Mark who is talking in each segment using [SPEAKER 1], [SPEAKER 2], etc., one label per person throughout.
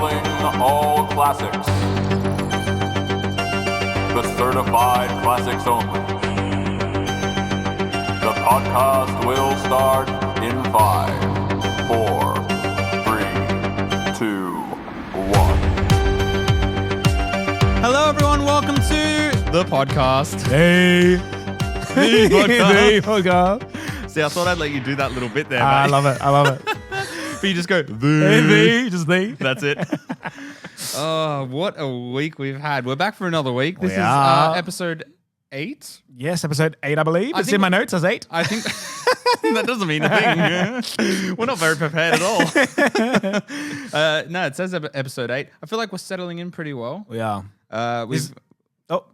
[SPEAKER 1] Battling all classics. The certified classics only. The podcast will start in 5, 4, 3, 2, 1.
[SPEAKER 2] Hello, everyone. Welcome to the podcast.
[SPEAKER 3] Hey.
[SPEAKER 2] The podcast.
[SPEAKER 3] The podcast.
[SPEAKER 2] See, I thought I'd let you do that little bit there,
[SPEAKER 3] I
[SPEAKER 2] mate.
[SPEAKER 3] love it. I love it.
[SPEAKER 2] But you just go,
[SPEAKER 3] Just the.
[SPEAKER 2] That's it. Oh, what a week we've had. We're back for another week. This is
[SPEAKER 3] are.
[SPEAKER 2] episode 8.
[SPEAKER 3] Yes, episode 8, I believe. It's
[SPEAKER 2] think-
[SPEAKER 3] in my notes as 8.
[SPEAKER 2] I think that doesn't mean a thing. We're not very prepared at all. No, it says episode 8. I feel like we're settling in pretty well.
[SPEAKER 3] We are.
[SPEAKER 2] We've
[SPEAKER 3] Oh,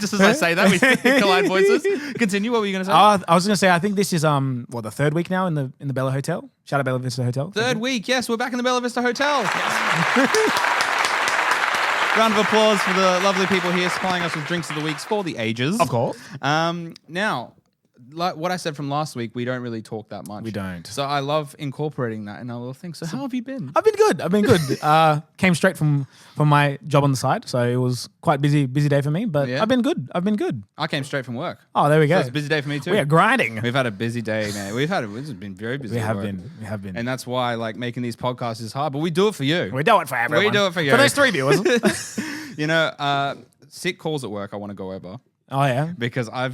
[SPEAKER 2] just as I say that, we collide voices. Continue. What were you going to say?
[SPEAKER 3] I was going to say, I think this is the third week now in the Bella Hotel. Shout out Bella Vista Hotel.
[SPEAKER 2] Third week, yes, we're back in the Bella Vista Hotel. Round of applause for the lovely people here supplying us with drinks of the weeks for the ages.
[SPEAKER 3] Of course.
[SPEAKER 2] Now, like what I said from last week, we don't really talk that much.
[SPEAKER 3] We don't.
[SPEAKER 2] So I love incorporating that in our little thing. So how have you been?
[SPEAKER 3] I've been good. Came straight from my job on the side, so it was quite busy day for me. But
[SPEAKER 2] Yeah.
[SPEAKER 3] I've been good.
[SPEAKER 2] I came straight from work.
[SPEAKER 3] Oh, there we
[SPEAKER 2] So
[SPEAKER 3] go.
[SPEAKER 2] it's a busy day for me too.
[SPEAKER 3] We are grinding.
[SPEAKER 2] We've had a busy day, man. This has been very busy.
[SPEAKER 3] We
[SPEAKER 2] at
[SPEAKER 3] have
[SPEAKER 2] work.
[SPEAKER 3] been. We have been.
[SPEAKER 2] And that's why like making these podcasts is hard, but we do it for you.
[SPEAKER 3] We do it for everyone.
[SPEAKER 2] We do it for you.
[SPEAKER 3] For those 3 viewers.
[SPEAKER 2] You know, sick calls at work I want to go over.
[SPEAKER 3] Oh, yeah.
[SPEAKER 2] Because I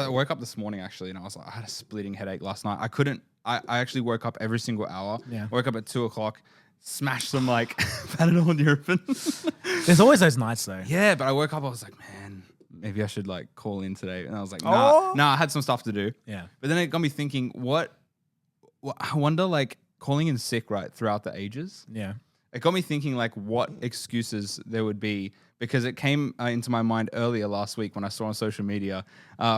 [SPEAKER 2] woke up this morning actually, and I was like, I had a splitting headache last night. I actually woke up every single hour.
[SPEAKER 3] Yeah.
[SPEAKER 2] Woke up at 2:00, smashed some like Panadol and Nurofen.
[SPEAKER 3] There's always those nights, though.
[SPEAKER 2] Yeah, but I woke up, I was like, man, maybe I should like call in today. And I was like,
[SPEAKER 3] Oh.
[SPEAKER 2] nah, I had some stuff to do.
[SPEAKER 3] Yeah.
[SPEAKER 2] But then it got me thinking, what I wonder, like calling in sick right throughout the ages.
[SPEAKER 3] Yeah.
[SPEAKER 2] It got me thinking like what excuses there would be, because it came into my mind earlier last week when I saw on social media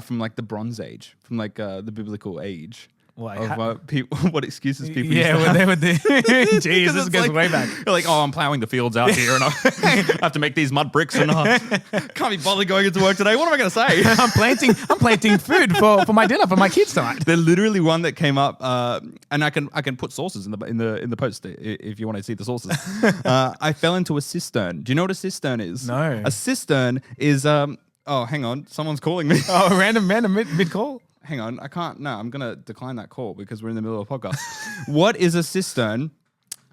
[SPEAKER 2] from like the Bronze Age, from like the biblical age.
[SPEAKER 3] Like,
[SPEAKER 2] Of what excuses people used
[SPEAKER 3] Yeah,
[SPEAKER 2] to
[SPEAKER 3] when
[SPEAKER 2] have.
[SPEAKER 3] they would do. Jeez,
[SPEAKER 2] Because
[SPEAKER 3] this
[SPEAKER 2] it's
[SPEAKER 3] goes
[SPEAKER 2] like-
[SPEAKER 3] way back.
[SPEAKER 2] You're like, oh, I'm plowing the fields out here and I have to make these mud bricks and can't be bothered going into work today. What am I going to say?
[SPEAKER 3] I'm planting food for my dinner for my kids tonight.
[SPEAKER 2] There's literally one that came up, and I can put sources in the post if you want to see the sources. I fell into a cistern. Do you know what a cistern is?
[SPEAKER 3] No.
[SPEAKER 2] A cistern is oh, hang on, someone's calling me.
[SPEAKER 3] Oh, random mid call.
[SPEAKER 2] Hang on, I can't. No, I'm gonna decline that call because we're in the middle of a podcast. What is a cistern?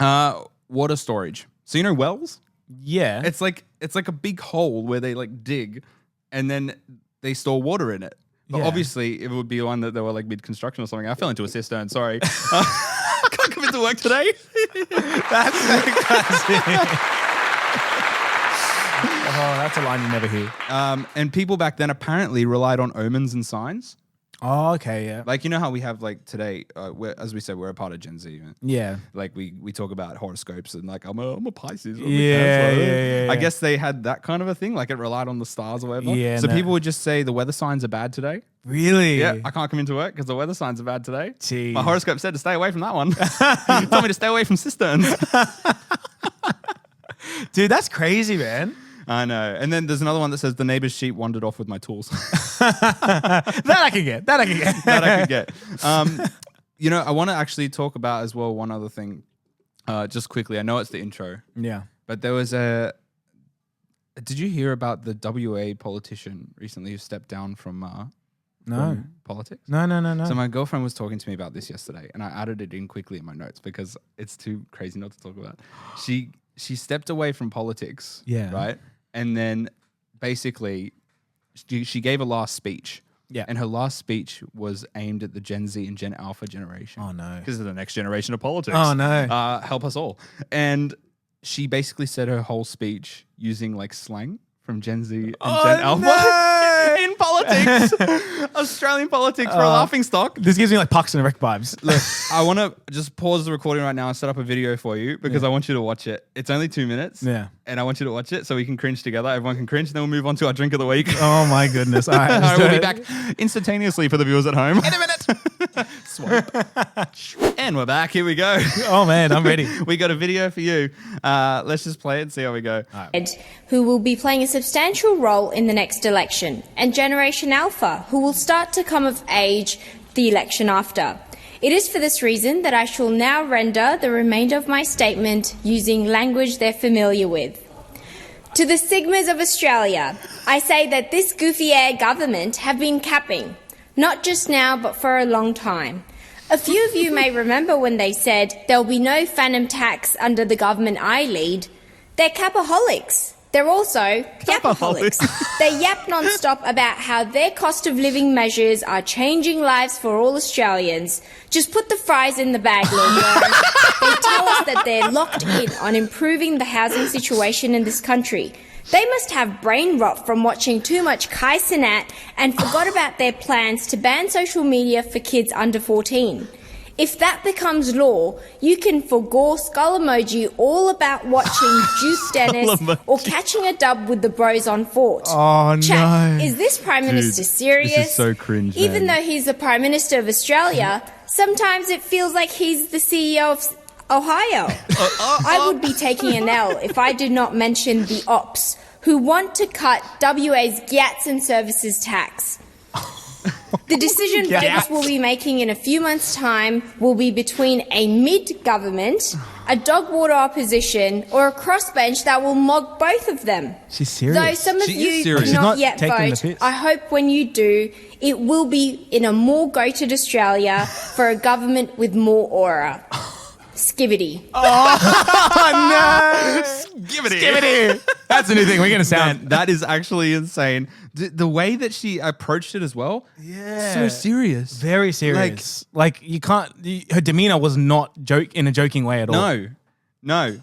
[SPEAKER 2] Water storage. So you know wells?
[SPEAKER 3] Yeah.
[SPEAKER 2] It's like a big hole where they like dig, and then they store water in it. But
[SPEAKER 3] Yeah.
[SPEAKER 2] obviously, it would be one that they were like mid construction or something. I fell into a cistern. Sorry, can't come into work today.
[SPEAKER 3] That's so classic. Oh, that's a line you never hear.
[SPEAKER 2] And people back then apparently relied on omens and signs.
[SPEAKER 3] Oh, okay, yeah.
[SPEAKER 2] Like you know how we have like today, as we said, we're a part of Gen Z.
[SPEAKER 3] Yeah.
[SPEAKER 2] Like we talk about horoscopes and like I'm a Pisces. I'm a
[SPEAKER 3] Yeah,
[SPEAKER 2] Cancer.
[SPEAKER 3] yeah.
[SPEAKER 2] I guess they had that kind of a thing, like it relied on the stars or whatever.
[SPEAKER 3] Yeah,
[SPEAKER 2] So
[SPEAKER 3] no.
[SPEAKER 2] people would just say the weather signs are bad today.
[SPEAKER 3] Really?
[SPEAKER 2] Yeah, I can't come into work because the weather signs are bad today.
[SPEAKER 3] Jeez.
[SPEAKER 2] My horoscope said to stay away from that one. It told me to stay away from cisterns.
[SPEAKER 3] Dude, that's crazy, man.
[SPEAKER 2] I know. And then there's another one that says the neighbor's sheep wandered off with my tools.
[SPEAKER 3] That I can get.
[SPEAKER 2] That I could get. You know, I want to actually talk about as well one other thing, just quickly. I know it's the intro,
[SPEAKER 3] Yeah.
[SPEAKER 2] but there was Did you hear about the WA politician recently who stepped down from
[SPEAKER 3] No.
[SPEAKER 2] politics?
[SPEAKER 3] No.
[SPEAKER 2] So my girlfriend was talking to me about this yesterday, and I added it in quickly in my notes because it's too crazy not to talk about. She stepped away from politics,
[SPEAKER 3] Yeah.
[SPEAKER 2] right? And then basically she gave a last speech.
[SPEAKER 3] Yeah.
[SPEAKER 2] And her last speech was aimed at the Gen Z and Gen Alpha generation.
[SPEAKER 3] Oh, no.
[SPEAKER 2] Because they're the next generation of politics.
[SPEAKER 3] Oh, no.
[SPEAKER 2] Help us all. And she basically said her whole speech using like slang from Gen Z and Gen Alpha.
[SPEAKER 3] No.
[SPEAKER 2] In politics, Australian politics for a laughing stock.
[SPEAKER 3] This gives me like Parks and Rec vibes.
[SPEAKER 2] Look, I want to just pause the recording right now and set up a video for you because I want you to watch it. It's only 2 minutes.
[SPEAKER 3] Yeah.
[SPEAKER 2] And I want you to watch it so we can cringe together. Everyone can cringe. Then we'll move on to our drink of the week.
[SPEAKER 3] Oh my goodness. All right.
[SPEAKER 2] All
[SPEAKER 3] let's
[SPEAKER 2] right,
[SPEAKER 3] do
[SPEAKER 2] we'll
[SPEAKER 3] it.
[SPEAKER 2] be back instantaneously for the viewers at home. In a minute. Swipe. And we're back. Here we go.
[SPEAKER 3] Oh man, I'm ready.
[SPEAKER 2] We got a video for you. Let's just play it and see how we go.
[SPEAKER 4] Who will be playing a substantial role in the next election, and Generation Alpha, who will start to come of age the election after. It is for this reason that I shall now render the remainder of my statement using language they're familiar with. To the Sigmas of Australia, I say that this goofy-air government have been capping, not just now but for a long time. A few of you may remember when they said there'll be no phantom tax under the government I lead. They're capaholics. They're also yapaholics. They yap non-stop about how their cost of living measures are changing lives for all Australians. Just put the fries in the bag, Lord. They tell us that they're locked in on improving the housing situation in this country. They must have brain rot from watching too much Kai Cenat and forgot about their plans to ban social media for kids under 14. If that becomes law, you can forgo skull emoji all about watching Juice Dennis or catching a dub with the bros on Fort.
[SPEAKER 3] Oh,
[SPEAKER 4] Chat,
[SPEAKER 3] no.
[SPEAKER 4] is this Prime Minister serious?
[SPEAKER 2] This is so cringe,
[SPEAKER 4] Even
[SPEAKER 2] man.
[SPEAKER 4] though he's the Prime Minister of Australia, sometimes it feels like he's the CEO of Ohio. I would be taking an L if I did not mention the Ops, who want to cut WA's Gyats and Services tax. The decision voters will be making in a few months' time will be between a mid-government, a dog-water opposition, or a crossbench that will mog both of them.
[SPEAKER 3] She's serious.
[SPEAKER 4] Though some of
[SPEAKER 2] She is
[SPEAKER 4] you
[SPEAKER 2] serious.
[SPEAKER 4] did
[SPEAKER 2] She's
[SPEAKER 4] not
[SPEAKER 3] not
[SPEAKER 4] yet
[SPEAKER 3] taking the
[SPEAKER 4] vote,
[SPEAKER 3] piss.
[SPEAKER 4] I hope when you do, it will be in a more goated Australia for a government with more aura. Skibbity.
[SPEAKER 3] Skibbity. That's a new thing. We're going to sound.
[SPEAKER 2] Man, that is actually insane. The way that she approached it as well, so serious.
[SPEAKER 3] Very serious. Like you can't. Her demeanor was not in a joking way at all.
[SPEAKER 2] No.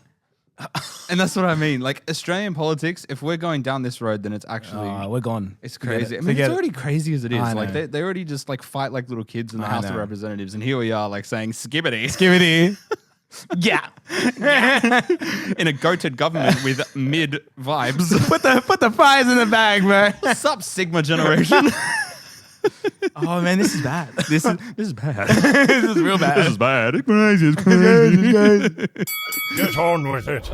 [SPEAKER 2] And that's what I mean. Like Australian politics, if we're going down this road, then it's actually
[SPEAKER 3] We're gone.
[SPEAKER 2] it's
[SPEAKER 3] Forget
[SPEAKER 2] crazy.
[SPEAKER 3] it.
[SPEAKER 2] I mean,
[SPEAKER 3] Forget
[SPEAKER 2] it's already crazy as it is.
[SPEAKER 3] I
[SPEAKER 2] Like
[SPEAKER 3] know.
[SPEAKER 2] they already just like fight like little kids in the
[SPEAKER 3] I
[SPEAKER 2] House of
[SPEAKER 3] know.
[SPEAKER 2] Representatives, and here we are like saying skibbity
[SPEAKER 3] Skibbity. Yeah.
[SPEAKER 2] in a goated government with mid vibes.
[SPEAKER 3] Put the fries in the bag, man.
[SPEAKER 2] What's up, Sigma generation?
[SPEAKER 3] Oh man, this is bad.
[SPEAKER 2] This is bad.
[SPEAKER 3] This is real bad.
[SPEAKER 2] This is bad. It's crazy. It's crazy.
[SPEAKER 1] Get on with it.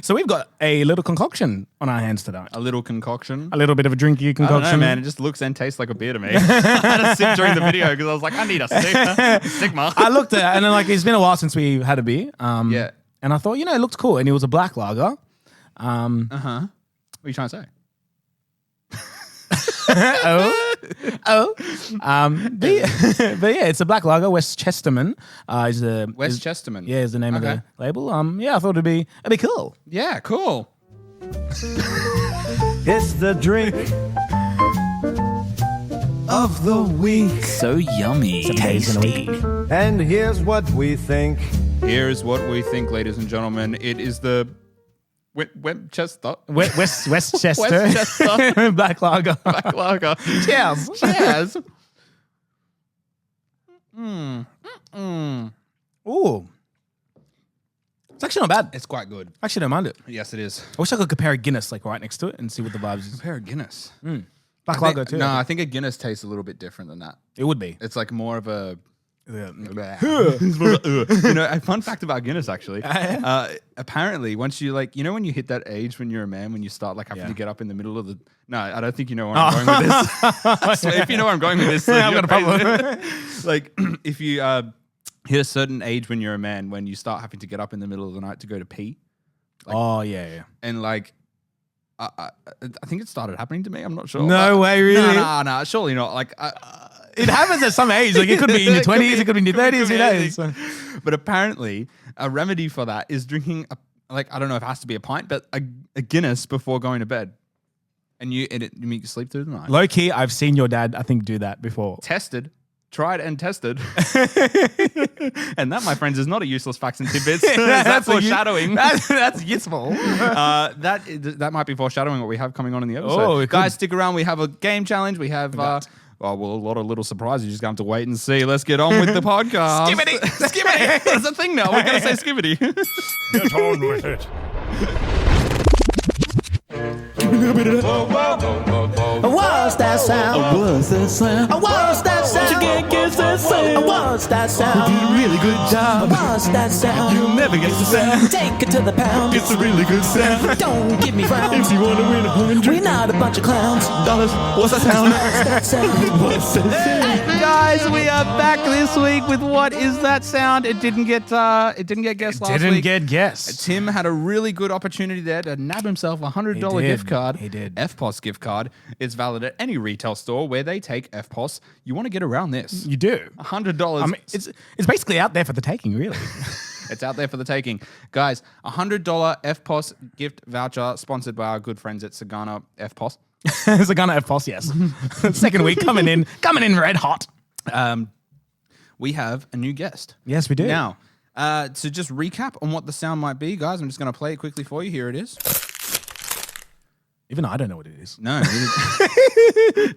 [SPEAKER 3] So we've got a little concoction on our hands tonight.
[SPEAKER 2] A little concoction.
[SPEAKER 3] A little bit of a drinky
[SPEAKER 2] I don't
[SPEAKER 3] concoction.
[SPEAKER 2] know, man. It just looks and tastes like a beer to me. I had a sip during the video because I was like, I need a Sigma.
[SPEAKER 3] I looked at it and then, like, it's been a while since we had a beer.
[SPEAKER 2] Yeah.
[SPEAKER 3] And I thought, it looked cool. And it was a black lager.
[SPEAKER 2] What are you trying to say?
[SPEAKER 3] But yeah, it's a black lager. West Chesterman is the
[SPEAKER 2] West Chesterman.
[SPEAKER 3] Yeah, is the name of
[SPEAKER 2] Okay.
[SPEAKER 3] the label. Yeah, I thought it'd be cool.
[SPEAKER 2] Yeah, cool.
[SPEAKER 5] It's the drink of the week.
[SPEAKER 6] So yummy. Tasty.
[SPEAKER 5] And here's what we think.
[SPEAKER 2] Here's what we think, ladies and gentlemen. It is the Winchester
[SPEAKER 3] West Chester.
[SPEAKER 2] Westchester
[SPEAKER 3] Black lager.
[SPEAKER 2] Black Lager.
[SPEAKER 3] Cheers.
[SPEAKER 2] Cheers.
[SPEAKER 3] Ooh. It's actually not bad.
[SPEAKER 2] It's quite good.
[SPEAKER 3] I actually don't mind it.
[SPEAKER 2] Yes, it is.
[SPEAKER 3] I wish I could compare a Guinness like right next to it and see what the vibes is.
[SPEAKER 2] Compare a Guinness.
[SPEAKER 3] Black lager too.
[SPEAKER 2] No, I think a Guinness tastes a little bit different than that.
[SPEAKER 3] It would be.
[SPEAKER 2] It's like more of a. A fun fact about Guinness actually. Apparently, once you when you hit that age when you're a man, when you start like having to get up in the middle of the. No, I don't think you know where I'm going with this. I swear, if you know where I'm going with this, then
[SPEAKER 3] I've
[SPEAKER 2] you're
[SPEAKER 3] got a problem.
[SPEAKER 2] crazy. Like if you hit a certain age when you're a man, when you start having to get up in the middle of the night to go to pee,
[SPEAKER 3] Oh yeah.
[SPEAKER 2] and like. I think it started happening to me. I'm not sure.
[SPEAKER 3] No way, really?
[SPEAKER 2] No, surely not. Like,
[SPEAKER 3] It happens at some age. Like it could be in your 20s, it could be in your 30s, who knows?
[SPEAKER 2] But apparently, a remedy for that is drinking I don't know if it has to be a pint, but a Guinness before going to bed, and you make you sleep through the night.
[SPEAKER 3] Low key, I've seen your dad, I think, do that before.
[SPEAKER 2] Tried and tested. And that, my friends, is not a useless facts and tidbits. That's foreshadowing.
[SPEAKER 3] That's useful.
[SPEAKER 2] That might be foreshadowing what we have coming on in the episode.
[SPEAKER 3] Oh, it
[SPEAKER 2] guys,
[SPEAKER 3] could.
[SPEAKER 2] stick around. We have a game challenge. We have a lot of little surprises. You're just going to have to wait and see. Let's get on with the podcast. Skibbity. That's a thing now. We're going to say skibbity.
[SPEAKER 1] Get on with it.
[SPEAKER 5] What's that sound? What's that sound? What's that sound?
[SPEAKER 6] can't guess that sound.
[SPEAKER 7] What's that sound?
[SPEAKER 6] You did a really good job.
[SPEAKER 7] What's that sound?
[SPEAKER 6] You'll never guess the sound.
[SPEAKER 7] Take it to the pound.
[SPEAKER 6] It's a really good sound.
[SPEAKER 7] Don't give me frowns.
[SPEAKER 6] If you want to win
[SPEAKER 7] We're not a bunch of clowns.
[SPEAKER 6] $100, what's that sound?
[SPEAKER 7] What's that sound?
[SPEAKER 6] What's that sound?
[SPEAKER 2] Guys, we are back this week with What Is That Sound? It didn't get guessed last week.
[SPEAKER 3] Didn't get guessed.
[SPEAKER 2] Tim had a really good opportunity there to nab himself a $100
[SPEAKER 3] He did.
[SPEAKER 2] gift card.
[SPEAKER 3] He did.
[SPEAKER 2] FPOS gift card. It's valid at any retail store where they take FPOS. You want to get around this.
[SPEAKER 3] You do.
[SPEAKER 2] $100.
[SPEAKER 3] I mean, it's basically out there for the taking, really.
[SPEAKER 2] It's out there for the taking. Guys, $100 FPOS gift voucher sponsored by our good friends at SEGANA FPOS.
[SPEAKER 3] SEGANA FPOS, yes. Second week coming in red hot.
[SPEAKER 2] We have a new guest.
[SPEAKER 3] Yes, we do.
[SPEAKER 2] Now, to just recap on what the sound might be, guys, I'm just going to play it quickly for you. Here it is.
[SPEAKER 3] Even I don't know what it is.
[SPEAKER 2] No,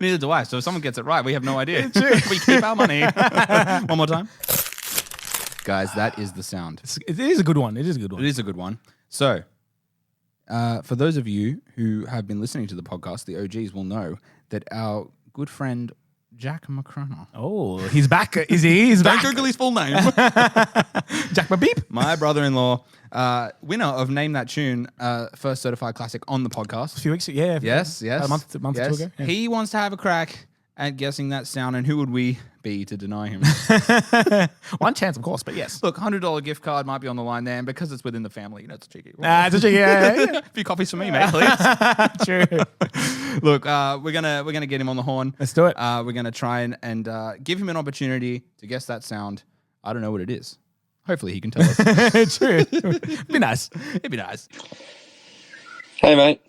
[SPEAKER 2] neither do I. So if someone gets it right, we have no idea. We keep our money. One more time. Guys, that is the sound.
[SPEAKER 3] It is a good one. It is a good one.
[SPEAKER 2] It is a good one. So, for those of you who have been listening to the podcast, the OGs will know that our good friend Jack McCrona.
[SPEAKER 3] Oh, he's back. Is he? He's
[SPEAKER 2] Don't
[SPEAKER 3] back.
[SPEAKER 2] Google his full name.
[SPEAKER 3] Jack Beep.
[SPEAKER 2] My brother-in-law, winner of Name That Tune, first certified classic on the
[SPEAKER 3] A
[SPEAKER 2] podcast.
[SPEAKER 3] few weeks ago. Yeah.
[SPEAKER 2] Yes.
[SPEAKER 3] A month or two ago. Yeah.
[SPEAKER 2] He wants to have a crack at guessing that sound, and who would we be to deny him?
[SPEAKER 3] One chance, of course, but yes.
[SPEAKER 2] Look, $100 gift card might be on the line there, and because it's within the family, it's cheeky.
[SPEAKER 3] It's a cheeky, yeah.
[SPEAKER 2] A few coffees for me, mate, please.
[SPEAKER 3] True.
[SPEAKER 2] Look, we're gonna get him on the horn.
[SPEAKER 3] Let's do it.
[SPEAKER 2] We're gonna try and give him an opportunity to guess that sound. I don't know what it is. Hopefully, he can tell us.
[SPEAKER 3] True. Be nice.
[SPEAKER 2] It'd be nice.
[SPEAKER 8] Hey, mate.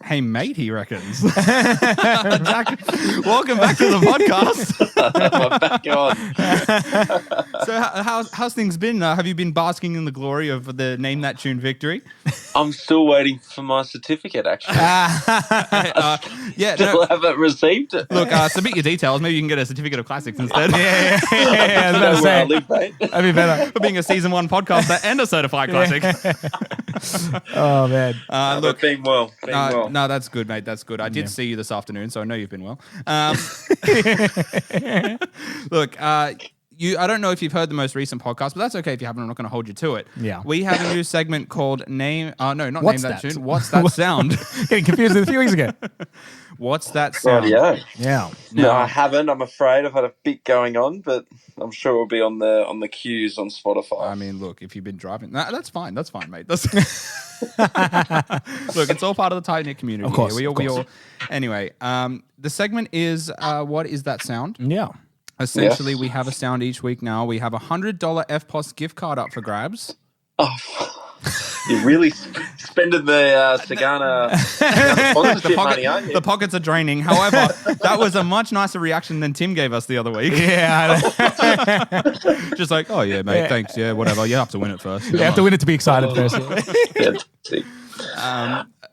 [SPEAKER 2] Hey, mate, he reckons. Jack, welcome back to the podcast.
[SPEAKER 8] I'm back on.
[SPEAKER 2] So, how's things been? Have you been basking in the glory of the Name That Tune victory?
[SPEAKER 8] I'm still waiting for my certificate, actually.
[SPEAKER 2] Yeah,
[SPEAKER 8] Still haven't received it.
[SPEAKER 2] Look, submit your details. Maybe you can get a certificate of classics instead.
[SPEAKER 3] Yeah. I was about to
[SPEAKER 8] Know where I
[SPEAKER 3] say.
[SPEAKER 8] live, mate.
[SPEAKER 3] That'd be better.
[SPEAKER 2] For being a season 1 podcaster and a certified classic.
[SPEAKER 3] Oh, man.
[SPEAKER 2] Look,
[SPEAKER 8] Being well.
[SPEAKER 2] no, that's good, mate. That's good. I did see you this afternoon, so I know you've been well. Look, I don't know if you've heard the most recent podcast, but that's okay if you haven't. I'm not going to hold you to it.
[SPEAKER 3] Yeah.
[SPEAKER 2] We have a new segment called
[SPEAKER 3] What's
[SPEAKER 2] Name That
[SPEAKER 3] That?
[SPEAKER 2] Tune. What's That Sound?
[SPEAKER 3] Getting confused with a few weeks ago.
[SPEAKER 2] What's that sound?
[SPEAKER 8] Rightio.
[SPEAKER 3] Yeah.
[SPEAKER 8] No, I haven't. I'm afraid I've had a bit going on, but I'm sure it'll be on the queues on Spotify.
[SPEAKER 2] I mean, look, if you've been driving, that's fine. That's fine, mate. Look, it's all part of the tight knit community.
[SPEAKER 3] Of course,
[SPEAKER 2] here.
[SPEAKER 3] of course.
[SPEAKER 2] Anyway, the segment is What Is That Sound?
[SPEAKER 3] Yeah.
[SPEAKER 2] Essentially, we have a sound each week now. We have a $100 FPOS gift card up for grabs.
[SPEAKER 8] Oh, you're really spending the Segana sponsorship money, aren't you?
[SPEAKER 2] The pockets are draining. However, that was a much nicer reaction than Tim gave us the other week.
[SPEAKER 3] Yeah.
[SPEAKER 2] Just like, oh yeah, mate, thanks. Yeah, whatever. You have to win it first.
[SPEAKER 3] You have to win it to be excited first.
[SPEAKER 8] Yeah, see.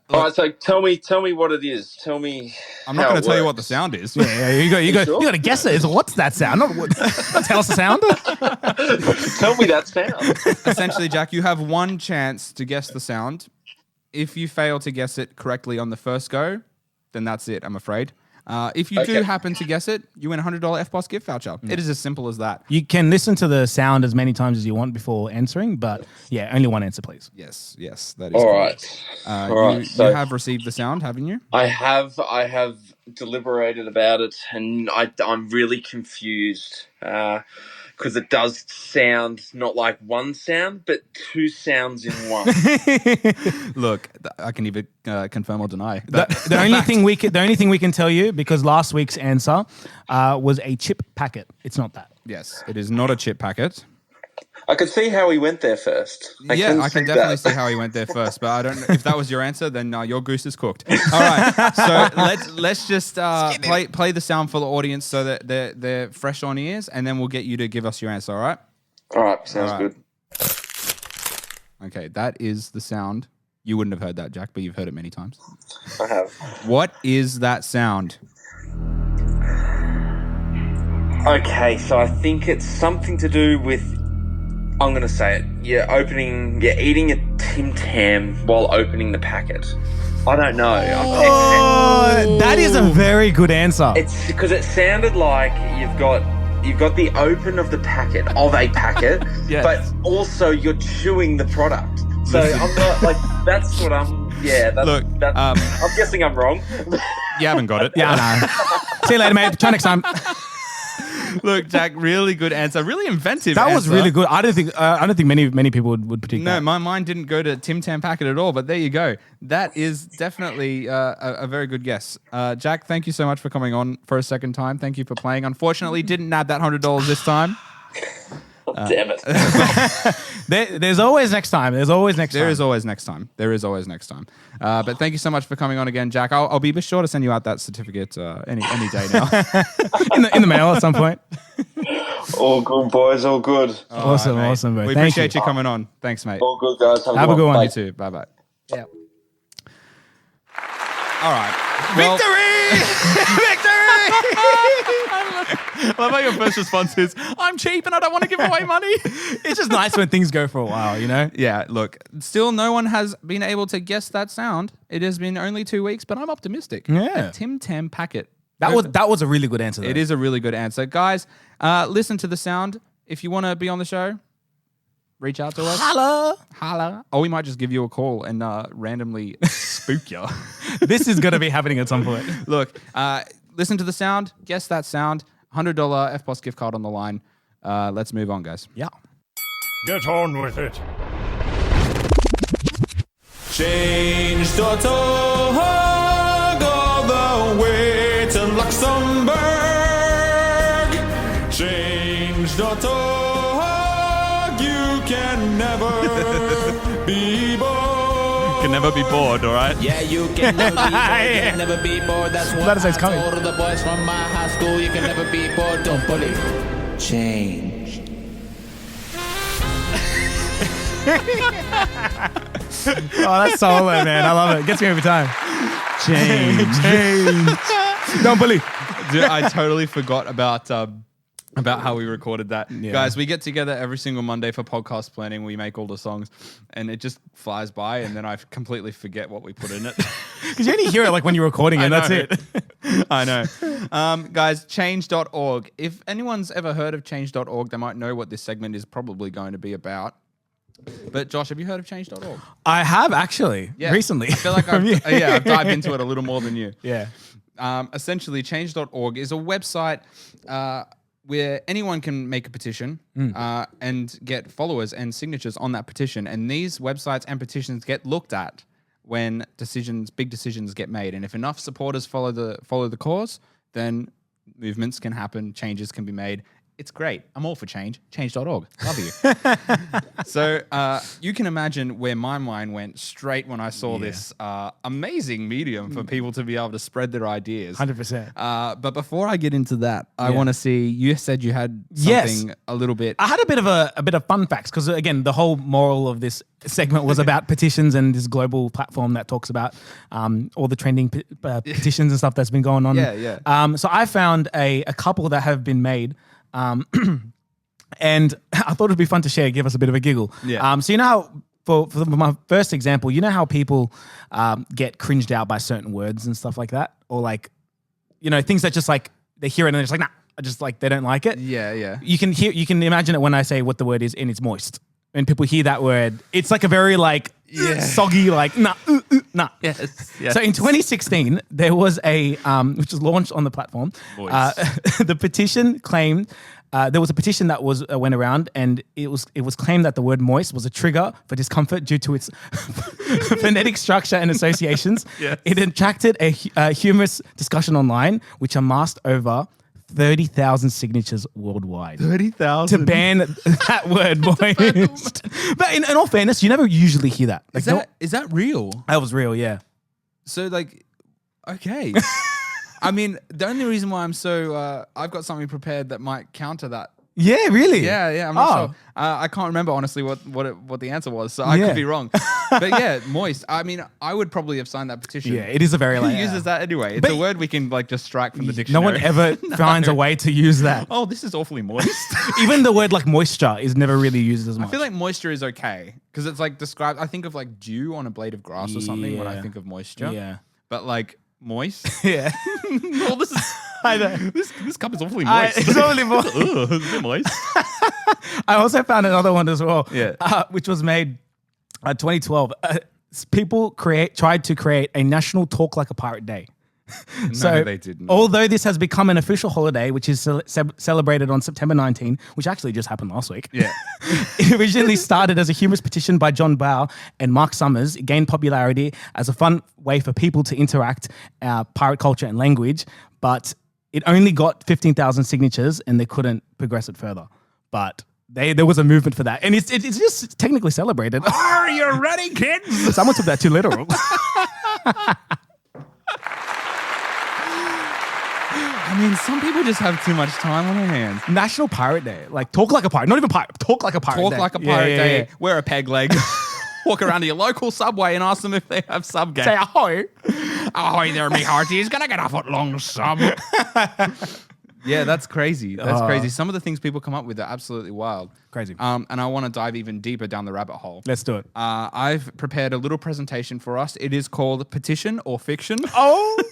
[SPEAKER 8] All right, so tell me what it is. Tell me.
[SPEAKER 2] I'm not going to tell you what the sound is.
[SPEAKER 3] Yeah, you got to guess it. It's, what's that sound? Not tell us the sound.
[SPEAKER 8] Tell me that sound.
[SPEAKER 2] Essentially, Jack, you have one chance to guess the sound. If you fail to guess it correctly on the first go, then that's it, I'm afraid. If you do happen to guess it, you win a $100 FPOS gift voucher. It is as simple as that.
[SPEAKER 3] You can listen to the sound as many times as you want before answering, but yeah, only one answer, please.
[SPEAKER 2] Yes, that is
[SPEAKER 8] All
[SPEAKER 2] correct.
[SPEAKER 8] right.
[SPEAKER 2] You have received the sound, haven't you?
[SPEAKER 8] I have deliberated about it, and I'm really confused because it does sound not like one sound, but two sounds in one.
[SPEAKER 2] Look, I can either confirm or deny.
[SPEAKER 3] The only thing we can tell you, because last week's answer was a chip packet. It's not that.
[SPEAKER 2] Yes, it is not a chip packet.
[SPEAKER 8] I could see how he went there first.
[SPEAKER 2] I can definitely see how he went there first, but I don't know if that was your answer. Then your goose is cooked. All right, so let's just play the sound for the audience so that they're fresh on ears, and then we'll get you to give us your answer. All right?
[SPEAKER 8] All right, sounds good.
[SPEAKER 2] Okay, that is the sound. You wouldn't have heard that, Jack, but you've heard it many times.
[SPEAKER 8] I have.
[SPEAKER 2] What is that sound?
[SPEAKER 8] Okay, so I think it's something to do with. I'm going to say it. You're eating a Tim Tam while opening the packet. I don't know.
[SPEAKER 3] Oh, that is a very good answer.
[SPEAKER 8] It's because it sounded like you've got the open of the packet of a packet,
[SPEAKER 2] Yes.
[SPEAKER 8] but also you're chewing the product. So I'm not like that's what I'm. Yeah, that's,
[SPEAKER 2] Look,
[SPEAKER 8] I'm guessing I'm wrong.
[SPEAKER 2] You haven't got it.
[SPEAKER 3] Yeah, I know. See you later, mate. Try next time.
[SPEAKER 2] Look, Jack, really good answer. Really inventive.
[SPEAKER 3] That was
[SPEAKER 2] answer.
[SPEAKER 3] really good. I don't think many people would predict
[SPEAKER 2] No,
[SPEAKER 3] that.
[SPEAKER 2] my mind didn't go to Tim Tam Packet at all, but there you go. That is definitely a very good guess. Jack, thank you so much for coming on for a second time. Thank you for playing. Unfortunately, didn't nab that $100 this time.
[SPEAKER 8] Damn it.
[SPEAKER 3] There's always next time. There's always next time.
[SPEAKER 2] There is always next time. There is always next time. But thank you so much for coming on again, Jack. I'll be sure to send you out that certificate any day now.
[SPEAKER 3] in the mail at some point.
[SPEAKER 8] All good, boys. All good.
[SPEAKER 3] Awesome,
[SPEAKER 2] All right, mate.
[SPEAKER 3] awesome, bro.
[SPEAKER 2] We
[SPEAKER 3] Thank
[SPEAKER 2] appreciate you coming on. Thanks, mate.
[SPEAKER 8] All good, guys.
[SPEAKER 3] Have a good one.
[SPEAKER 8] Bye.
[SPEAKER 2] You too. Bye-bye.
[SPEAKER 3] Yeah.
[SPEAKER 2] All right. Well, I love how your first response is, I'm cheap and I don't want to give away money.
[SPEAKER 3] It's just nice when things go for a while, you know?
[SPEAKER 2] Yeah, look, still no one has been able to guess that sound. It has been only 2 weeks, but I'm optimistic.
[SPEAKER 3] Yeah.
[SPEAKER 2] A Tim Tam Packet.
[SPEAKER 3] That was a really good answer, though.
[SPEAKER 2] It is a really good answer. Guys, listen to the sound. If you want to be on the show, reach out to us. Holla. Or we might just give you a call and randomly spook you.
[SPEAKER 3] This is going to be happening at some point.
[SPEAKER 2] Look, listen to the sound. Guess that sound. $100 FPOS gift card on the line. Let's move on, guys.
[SPEAKER 3] Yeah.
[SPEAKER 1] Get on with it.
[SPEAKER 6] Change.org all the way to Luxembourg. Change.org, you can never be bored.
[SPEAKER 2] Can never be bored, all right?
[SPEAKER 7] Yeah, you can never be bored. You can never be bored. That's what
[SPEAKER 3] That is it's
[SPEAKER 7] I
[SPEAKER 3] coming.
[SPEAKER 7] told the boys from my high school. You can never be bored. Don't bully. Change.
[SPEAKER 3] Oh, that's solo, man. I love it. Gets me every time. Change. Don't bully.
[SPEAKER 2] Dude, I totally forgot about how we recorded that.
[SPEAKER 3] Yeah.
[SPEAKER 2] Guys, we get together every single Monday for podcast planning. We make all the songs and it just flies by and then I completely forget what we put in it.
[SPEAKER 3] Because you only hear it like when you're recording and that's it.
[SPEAKER 2] I know. Guys, change.org. If anyone's ever heard of change.org, they might know what this segment is probably going to be about. But Josh, have you heard of change.org?
[SPEAKER 3] I have actually recently.
[SPEAKER 2] I feel like I've dived into it a little more than you.
[SPEAKER 3] Yeah.
[SPEAKER 2] Essentially, change.org is a website where anyone can make a petition and get followers and signatures on that petition. And these websites and petitions get looked at when big decisions get made. And if enough supporters follow the cause, then movements can happen, changes can be made. It's great. I'm all for change. Change.org. Love you. So you can imagine where my mind went straight when I saw this amazing medium for people to be able to spread their ideas.
[SPEAKER 3] 100%.
[SPEAKER 2] But before I get into that, I want to see. You said you had
[SPEAKER 3] Yes.
[SPEAKER 2] something a little bit.
[SPEAKER 3] I had a bit of fun facts because again, the whole moral of this segment was about petitions and this global platform that talks about all the trending petitions and stuff that's been going on.
[SPEAKER 2] Yeah.
[SPEAKER 3] So I found a couple that have been made. And I thought it'd be fun to share, give us a bit of a giggle.
[SPEAKER 2] Yeah.
[SPEAKER 3] So you know how, for my first example, you know how people get cringed out by certain words and stuff like that? Or like, you know, things that just like, they hear it and they're just like, nah, just like they don't like it.
[SPEAKER 2] Yeah.
[SPEAKER 3] You can imagine it when I say what the word is and it's moist. When people hear that word, it's like a very like soggy, like nah.
[SPEAKER 2] Yes.
[SPEAKER 3] So in 2016, there was a which was launched on the platform. The petition claimed there was a petition that was went around, and it was claimed that the word moist was a trigger for discomfort due to its phonetic structure and associations.
[SPEAKER 2] Yes.
[SPEAKER 3] It attracted a humorous discussion online, which amassed over 30,000 signatures worldwide.
[SPEAKER 2] 30,000
[SPEAKER 3] to ban that word, moist. But in all fairness, you never usually hear that. Like,
[SPEAKER 2] Is that real?
[SPEAKER 3] that was real, yeah.
[SPEAKER 2] So like, okay. I mean, the only reason why I'm so I've got something prepared that might counter that
[SPEAKER 3] Yeah, really?
[SPEAKER 2] Yeah, I'm not sure. I can't remember honestly what the answer was, so I could be wrong. But yeah, moist. I mean, I would probably have signed that petition.
[SPEAKER 3] Yeah, it is a very
[SPEAKER 2] Who uses that anyway? It's a word we can like just strike from the dictionary.
[SPEAKER 3] No one ever finds a way to use that.
[SPEAKER 2] Oh, this is awfully moist.
[SPEAKER 3] Even the word like moisture is never really used as much.
[SPEAKER 2] I feel like moisture is okay because it's like described. I think of like dew on a blade of grass or something when I think of moisture.
[SPEAKER 3] Yeah.
[SPEAKER 2] But like moist.
[SPEAKER 3] Yeah.
[SPEAKER 2] Well, this is.
[SPEAKER 3] I know.
[SPEAKER 2] This cup is awfully moist.
[SPEAKER 3] It's awfully moist.
[SPEAKER 2] Ugh, it's a bit moist.
[SPEAKER 3] I also found another one as well.
[SPEAKER 2] Yeah.
[SPEAKER 3] Which was made 2012. People tried to create a national Talk Like a Pirate Day.
[SPEAKER 2] No, they didn't.
[SPEAKER 3] Although this has become an official holiday, which is celebrated on September 19, which actually just happened last week.
[SPEAKER 2] Yeah.
[SPEAKER 3] It originally started as a humorous petition by John Bow and Mark Summers. It gained popularity as a fun way for people to interact pirate culture and language, but it only got 15,000 signatures and they couldn't progress it further. But there was a movement for that. And it's just technically celebrated.
[SPEAKER 2] Are you ready, kids?
[SPEAKER 3] Someone took that too literal.
[SPEAKER 2] I mean, some people just have too much time on their hands.
[SPEAKER 3] National Pirate Day. Like, talk like a pirate. Not even pirate. Talk like a pirate
[SPEAKER 2] Talk
[SPEAKER 3] day.
[SPEAKER 2] like a pirate day.
[SPEAKER 3] Yeah.
[SPEAKER 2] Wear a peg leg. Walk around to your local subway and ask them if they have sub game.
[SPEAKER 3] Say ahoy.
[SPEAKER 2] Ahoy there, me hearties. Gonna get a foot long sub. Yeah, that's crazy. That's crazy. Some of the things people come up with are absolutely wild.
[SPEAKER 3] Crazy.
[SPEAKER 2] And I want to dive even deeper down the rabbit hole.
[SPEAKER 3] Let's do it.
[SPEAKER 2] I've prepared a little presentation for us. It is called Petition or Fiction.
[SPEAKER 3] Oh!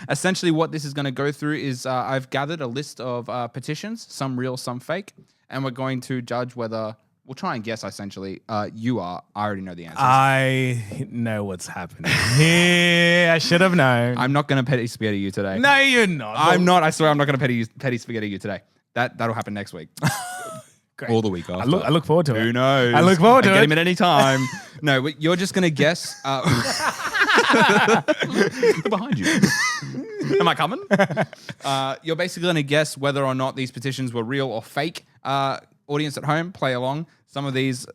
[SPEAKER 2] Essentially, what this is going to go through is I've gathered a list of petitions, some real, some fake, and we're going to judge whether... We'll try and guess, essentially. You are. I already know the answers.
[SPEAKER 3] I know what's happening. Yeah, I should have known.
[SPEAKER 2] I'm not going to petty spaghetti you today.
[SPEAKER 3] No, you're not.
[SPEAKER 2] I'm not. I swear I'm not going to petty spaghetti you today. That'll happen next week.
[SPEAKER 3] Great.
[SPEAKER 2] Or the week after.
[SPEAKER 3] I look forward to it.
[SPEAKER 2] Who knows?
[SPEAKER 3] I look forward to
[SPEAKER 2] Get
[SPEAKER 3] it.
[SPEAKER 2] him at any time. No, but you're just going to guess. Behind you. Am I coming? You're basically going to guess whether or not these petitions were real or fake. Audience at home, play along. Some of these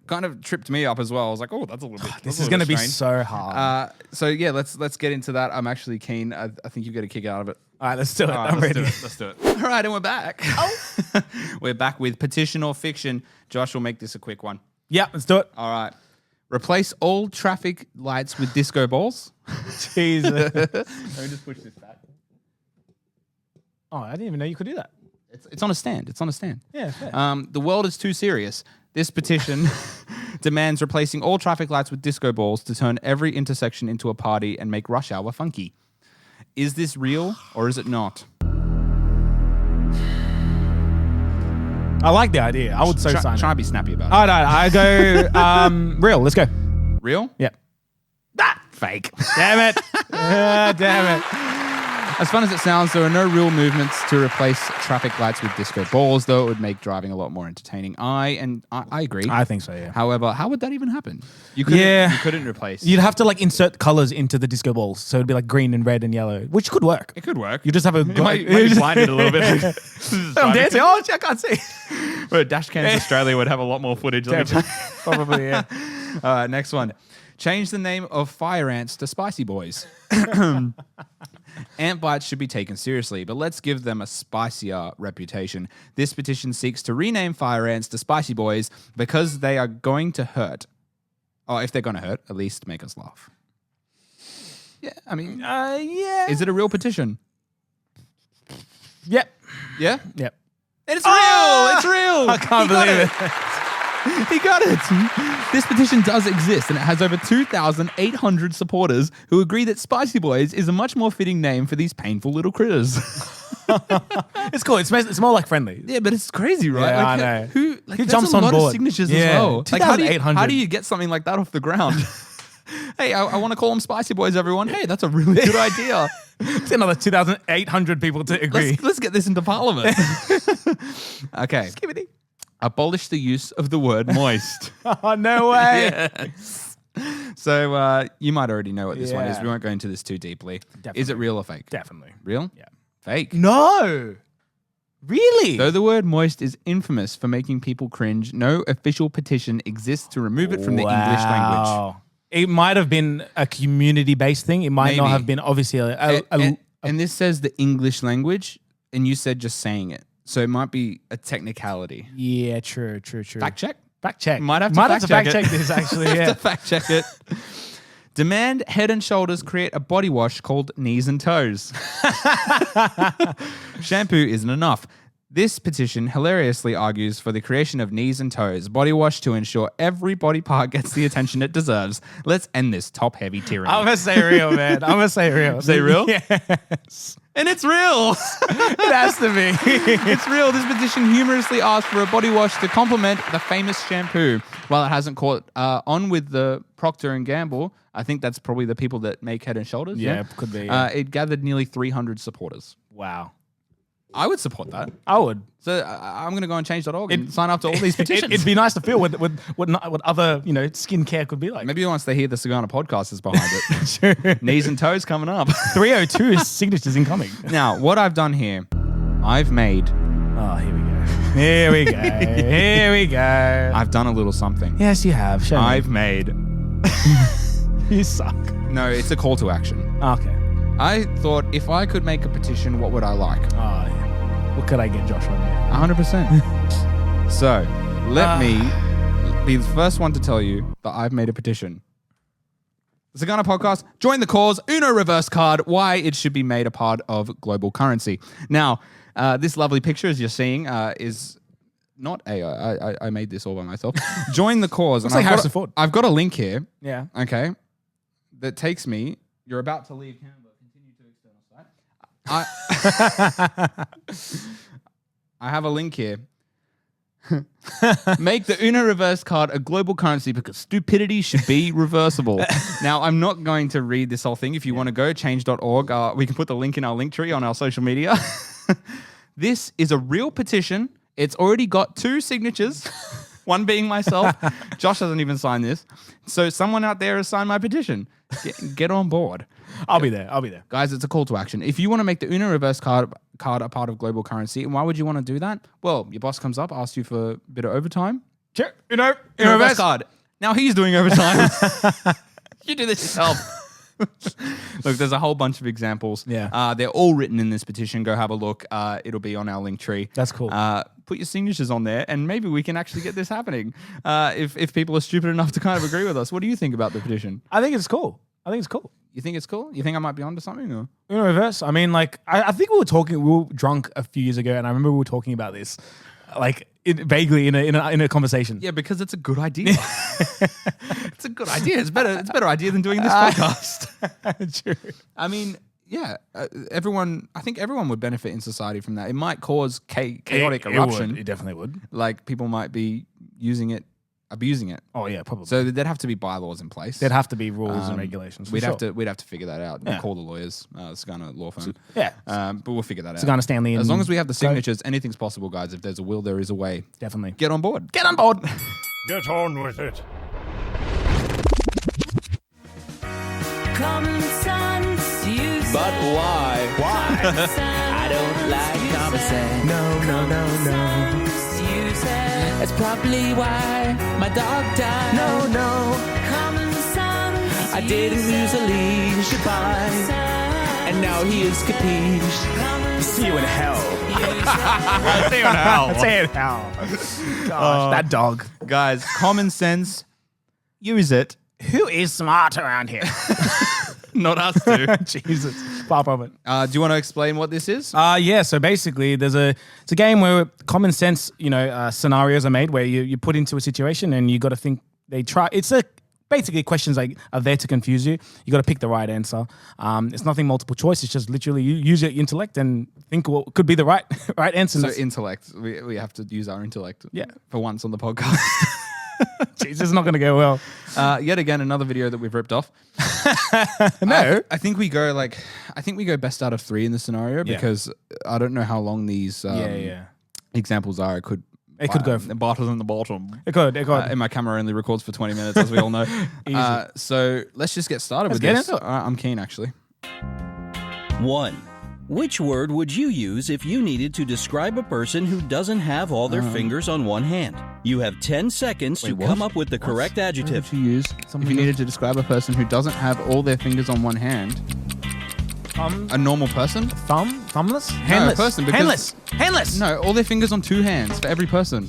[SPEAKER 2] kind of tripped me up as well. I was like, oh, that's a little bit.
[SPEAKER 3] This is going to be so hard.
[SPEAKER 2] So yeah, let's get into that. I'm actually keen. I think you get a kick out of it.
[SPEAKER 3] All right, let's do it.
[SPEAKER 2] All right,
[SPEAKER 3] I'm ready.
[SPEAKER 2] Let's do it. All right, and we're back. Oh. We're back with petition or fiction. Josh will make this a quick one.
[SPEAKER 3] Yeah, let's do it.
[SPEAKER 2] All right. Replace all traffic lights with disco balls.
[SPEAKER 3] Jesus.
[SPEAKER 2] Let me just push this back.
[SPEAKER 3] Oh, I didn't even know you could do that.
[SPEAKER 2] It's on a stand. It's on a stand.
[SPEAKER 3] Yeah, fair.
[SPEAKER 2] The world is too serious. This petition demands replacing all traffic lights with disco balls to turn every intersection into a party and make rush hour funky. Is this real or is it not?
[SPEAKER 3] I like the idea. I would sign
[SPEAKER 2] Try
[SPEAKER 3] it.
[SPEAKER 2] to be snappy about it.
[SPEAKER 3] All right, I go real. Let's go.
[SPEAKER 2] Real?
[SPEAKER 3] Yeah.
[SPEAKER 2] Fake.
[SPEAKER 3] Damn it. Damn it.
[SPEAKER 2] As fun as it sounds, there are no real movements to replace traffic lights with disco balls, though it would make driving a lot more entertaining. I agree.
[SPEAKER 3] I think so, yeah.
[SPEAKER 2] However, how would that even happen? You couldn't replace.
[SPEAKER 3] You'd have to like insert colors into the disco balls. So it'd be like green and red and yellow, which could work.
[SPEAKER 2] It could work.
[SPEAKER 3] You just have a...
[SPEAKER 2] might be blinded a little bit.
[SPEAKER 3] I'm dancing. Oh, I can't see.
[SPEAKER 2] But Dashcams Australia would have a lot more footage. Let me tell you.
[SPEAKER 3] Probably, yeah.
[SPEAKER 2] All right, next one. Change the name of fire ants to Spicy Boys. Ant bites should be taken seriously, but let's give them a spicier reputation. This petition seeks to rename fire ants to Spicy Boys because they are going to hurt. Oh, if they're going to hurt, at least make us laugh. Yeah, I mean,
[SPEAKER 3] Yeah.
[SPEAKER 2] is it a real petition?
[SPEAKER 3] Yep.
[SPEAKER 2] Yeah?
[SPEAKER 3] Yep.
[SPEAKER 2] It's real! It's real!
[SPEAKER 3] I can't believe it.
[SPEAKER 2] He got it. This petition does exist, and it has over 2,800 supporters who agree that Spicy Boys is a much more fitting name for these painful little critters.
[SPEAKER 3] It's cool. It's more like friendly.
[SPEAKER 2] Yeah, but it's crazy, right?
[SPEAKER 3] Yeah,
[SPEAKER 2] like,
[SPEAKER 3] I know.
[SPEAKER 2] Who
[SPEAKER 3] jumps
[SPEAKER 2] a
[SPEAKER 3] on
[SPEAKER 2] lot
[SPEAKER 3] board?
[SPEAKER 2] Of signatures
[SPEAKER 3] Yeah,
[SPEAKER 2] as well. Like, how
[SPEAKER 3] 2,800.
[SPEAKER 2] do you get something like that off the ground? Hey, I want to call them Spicy Boys, everyone. Hey, that's a really good idea.
[SPEAKER 3] It's another 2,800 people to agree.
[SPEAKER 2] Let's get this into Parliament. Okay. Abolish the use of the word moist.
[SPEAKER 3] Oh, no way.
[SPEAKER 2] Yes. So you might already know what this one is.
[SPEAKER 3] Yeah.
[SPEAKER 2] We won't go into this too deeply.
[SPEAKER 3] Definitely.
[SPEAKER 2] Is it real or fake?
[SPEAKER 3] Definitely.
[SPEAKER 2] Real?
[SPEAKER 3] Yeah.
[SPEAKER 2] Fake.
[SPEAKER 3] No. Really?
[SPEAKER 2] Though the word moist is infamous for making people cringe, no official petition exists to remove it from the English language.
[SPEAKER 3] It might have been a community-based thing. It might not
[SPEAKER 2] Maybe.
[SPEAKER 3] have been obviously
[SPEAKER 2] And this says the English language, and you said just saying it. So it might be a technicality.
[SPEAKER 3] Yeah, true.
[SPEAKER 2] Fact check?
[SPEAKER 3] Fact check.
[SPEAKER 2] Might have to fact check
[SPEAKER 3] this, actually,
[SPEAKER 2] Have
[SPEAKER 3] yeah.
[SPEAKER 2] to fact check it. Demand Head and Shoulders create a body wash called Knees and Toes. Shampoo isn't enough. This petition hilariously argues for the creation of Knees and Toes body wash to ensure every body part gets the attention it deserves. Let's end this top-heavy tyranny.
[SPEAKER 3] I'm going to say real, man. I'm going to say real.
[SPEAKER 2] Say real?
[SPEAKER 3] Yes.
[SPEAKER 2] And it's real.
[SPEAKER 3] It has to be.
[SPEAKER 2] It's real. This petition humorously asked for a body wash to complement the famous shampoo. While it hasn't caught on with the Procter & Gamble, I think that's probably the people that make Head and Shoulders.
[SPEAKER 3] Yeah, could be. Yeah.
[SPEAKER 2] It gathered nearly 300 supporters.
[SPEAKER 3] Wow.
[SPEAKER 2] I would support that.
[SPEAKER 3] I would.
[SPEAKER 2] So I'm going to go on change.org and sign up to all these petitions.
[SPEAKER 3] It'd be nice to feel what other skincare could be like.
[SPEAKER 2] Maybe once they hear the SEGANA Podcast is behind it.
[SPEAKER 3] Sure.
[SPEAKER 2] Knees and Toes coming up.
[SPEAKER 3] 302 signatures incoming.
[SPEAKER 2] Now, what I've done here, I've made...
[SPEAKER 3] Oh, here we go. Here we go. Here we go.
[SPEAKER 2] I've done a little something.
[SPEAKER 3] Yes, you have. Show me.
[SPEAKER 2] I've made...
[SPEAKER 3] You suck.
[SPEAKER 2] No, it's a call to action.
[SPEAKER 3] Okay.
[SPEAKER 2] I thought if I could make a petition, what would I like?
[SPEAKER 3] Oh, yeah. What could I get Josh on there?
[SPEAKER 2] 100%. So, let me be the first one to tell you that I've made a petition. The SEGANA Podcast, join the cause, Uno reverse card, why it should be made a part of global currency. Now, this lovely picture, as you're seeing, is not AI. I made this all by myself. Join the cause.
[SPEAKER 3] Looks like Harrison Ford.
[SPEAKER 2] I've got a link here,
[SPEAKER 3] Yeah.
[SPEAKER 2] okay, that takes me... You're about to leave Canva. Continue to external site. I have a link here. Make the Uno reverse card a global currency because stupidity should be reversible. Now, I'm not going to read this whole thing. If you want to go, change.org. We can put the link in our link tree on our social media. This is a real petition. It's already got 2 signatures. One being myself. Josh hasn't even signed this. So someone out there has signed my petition. Get on board.
[SPEAKER 3] I'll be there.
[SPEAKER 2] Guys, it's a call to action. If you want to make the Uno reverse card a part of global currency, and why would you want to do that? Well, your boss comes up, asks you for a bit of overtime.
[SPEAKER 3] Sure. Uno
[SPEAKER 2] reverse card. Now he's doing overtime. You do this yourself. Look, there's a whole bunch of examples.
[SPEAKER 3] Yeah.
[SPEAKER 2] They're all written in this petition. Go have a look. It'll be on our link tree.
[SPEAKER 3] That's cool.
[SPEAKER 2] Put your signatures on there, and maybe we can actually get this happening. If people are stupid enough to kind of agree with us. What do you think about the petition?
[SPEAKER 3] I think it's cool.
[SPEAKER 2] You think it's cool? You think I might be onto something? Or?
[SPEAKER 3] Uno reverse. I mean, like, I think we were drunk a few years ago, and I remember we were talking about this, like, vaguely in a conversation.
[SPEAKER 2] Yeah, because it's a good idea. It's a good idea. It's a better idea than doing this podcast.
[SPEAKER 3] True.
[SPEAKER 2] I mean, yeah, I think everyone would benefit in society from that. It might cause chaotic eruption.
[SPEAKER 3] It definitely would.
[SPEAKER 2] Like, people might be abusing it.
[SPEAKER 3] Oh yeah, probably.
[SPEAKER 2] So there'd have to be bylaws in place.
[SPEAKER 3] There'd have to be rules and regulations.
[SPEAKER 2] We'd have to figure that out.
[SPEAKER 3] Yeah.
[SPEAKER 2] We'll call the lawyers, SEGANA law firm.
[SPEAKER 3] Yeah.
[SPEAKER 2] But we'll figure that out.
[SPEAKER 3] SEGANA Stanley.
[SPEAKER 2] As long as we have the signatures, anything's possible, guys. If there's a will, there is a way.
[SPEAKER 3] Definitely.
[SPEAKER 2] Get on board.
[SPEAKER 3] Get on board.
[SPEAKER 1] Get on with it.
[SPEAKER 7] Common sense, but why? I don't like common sense. No. That's probably why my dog died. No. Common sense. I didn't lose a leash. Goodbye. And now he is capiche.
[SPEAKER 3] See you in hell. See you in hell. See you in hell. Gosh, that dog.
[SPEAKER 2] Guys, common sense, use it.
[SPEAKER 3] Who is smart around here?
[SPEAKER 2] Not us two.
[SPEAKER 3] Jesus. Far from it.
[SPEAKER 2] Do you want to explain what this is?
[SPEAKER 3] Yeah, so basically it's a game where common sense, scenarios are made where you put into a situation and you got to think basically questions like are there to confuse you. You got to pick the right answer. It's nothing multiple choice. It's just literally you use your intellect and think what could be the right answer.
[SPEAKER 2] So intellect, we have to use our intellect.
[SPEAKER 3] Yeah.
[SPEAKER 2] For once on the podcast.
[SPEAKER 3] Jeez, this is not going to go well.
[SPEAKER 2] Yet again, another video that we've ripped off.
[SPEAKER 3] No,
[SPEAKER 2] I think we go best out of 3 in the scenario because I don't know how long these examples are. It could
[SPEAKER 3] go
[SPEAKER 2] barter than the bottom.
[SPEAKER 3] It could.
[SPEAKER 2] And my camera only records for 20 minutes, as we all know. So let's just get started with this. I'm keen, actually.
[SPEAKER 9] 1. Which word would you use if you needed to describe a person who doesn't have all their fingers on one hand? You have 10 seconds to come up with the correct adjective.
[SPEAKER 2] If you needed to describe a person who doesn't have all their fingers on one hand. A normal person?
[SPEAKER 3] Thumbless? Handless.
[SPEAKER 2] person, because-
[SPEAKER 3] Handless.
[SPEAKER 2] No, all their fingers on 2 hands for every person.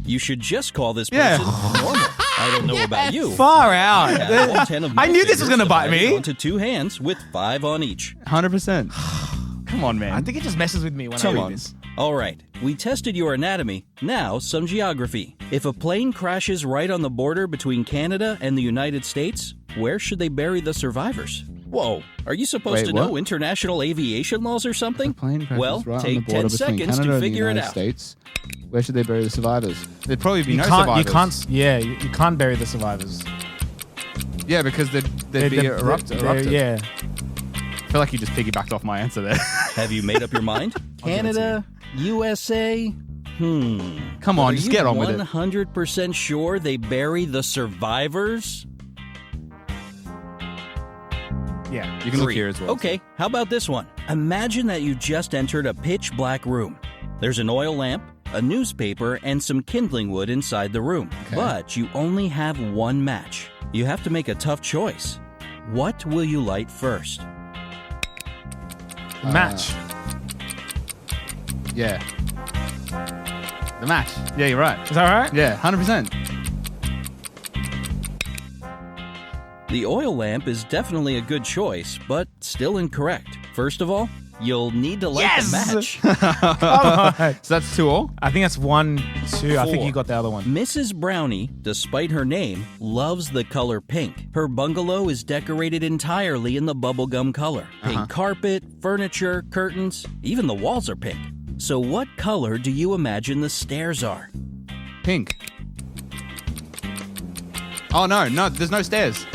[SPEAKER 9] You should just call this person normal. I don't know about you.
[SPEAKER 3] Far out.
[SPEAKER 9] Yeah, all 10 of my
[SPEAKER 3] I knew this was
[SPEAKER 9] fingers
[SPEAKER 3] going to bite
[SPEAKER 9] divided
[SPEAKER 3] me.
[SPEAKER 9] Onto 2 hands with 5 on each.
[SPEAKER 2] 100%. Come on, man.
[SPEAKER 3] I think it just messes with me when I
[SPEAKER 2] Come
[SPEAKER 3] read
[SPEAKER 2] on.
[SPEAKER 3] this.
[SPEAKER 9] All right, we tested your anatomy. Now, some geography. If a plane crashes right on the border between Canada and the United States, where should they bury the survivors? Whoa, are you supposed
[SPEAKER 2] Wait,
[SPEAKER 9] to know
[SPEAKER 2] what?
[SPEAKER 9] international aviation laws or something?
[SPEAKER 2] Plane crashes
[SPEAKER 9] Well,
[SPEAKER 2] right on
[SPEAKER 9] take
[SPEAKER 2] the border
[SPEAKER 9] 10
[SPEAKER 2] between
[SPEAKER 9] seconds
[SPEAKER 2] Canada
[SPEAKER 9] to
[SPEAKER 2] and the
[SPEAKER 9] figure it
[SPEAKER 2] United
[SPEAKER 9] out.
[SPEAKER 2] States. Where should they bury the survivors? There'd probably be
[SPEAKER 3] You
[SPEAKER 2] no
[SPEAKER 3] can't.
[SPEAKER 2] survivors.
[SPEAKER 3] You can't bury the survivors.
[SPEAKER 2] Yeah, because they'd be erupted.
[SPEAKER 3] Yeah.
[SPEAKER 2] I feel like you just piggybacked off my answer there.
[SPEAKER 9] Have you made up your mind? Canada, USA?
[SPEAKER 2] Come on, just get on with it.
[SPEAKER 9] 100% sure they bury the survivors?
[SPEAKER 3] Yeah.
[SPEAKER 2] You can look here as well.
[SPEAKER 9] Okay, how about this one? Imagine that you just entered a pitch black room. There's an oil lamp, a newspaper, and some kindling wood inside the room.
[SPEAKER 2] Okay.
[SPEAKER 9] But you only have 1 match. You have to make a tough choice. What will you light first?
[SPEAKER 3] Match.
[SPEAKER 2] Yeah. The match. Yeah, you're right.
[SPEAKER 3] Is that right?
[SPEAKER 2] Yeah, 100%.
[SPEAKER 9] The oil lamp is definitely a good choice, but still incorrect. First of all, you'll need to light the match.
[SPEAKER 3] Come on.
[SPEAKER 2] So that's 2 all?
[SPEAKER 3] I think that's 1, 2. I think
[SPEAKER 9] 4.
[SPEAKER 3] you got the other one.
[SPEAKER 9] Mrs. Brownie, despite her name, loves the color pink. Her bungalow is decorated entirely in the bubblegum color. Pink carpet, furniture, curtains, even the walls are pink. So what color do you imagine the stairs are?
[SPEAKER 2] Pink. Oh, no, there's no stairs.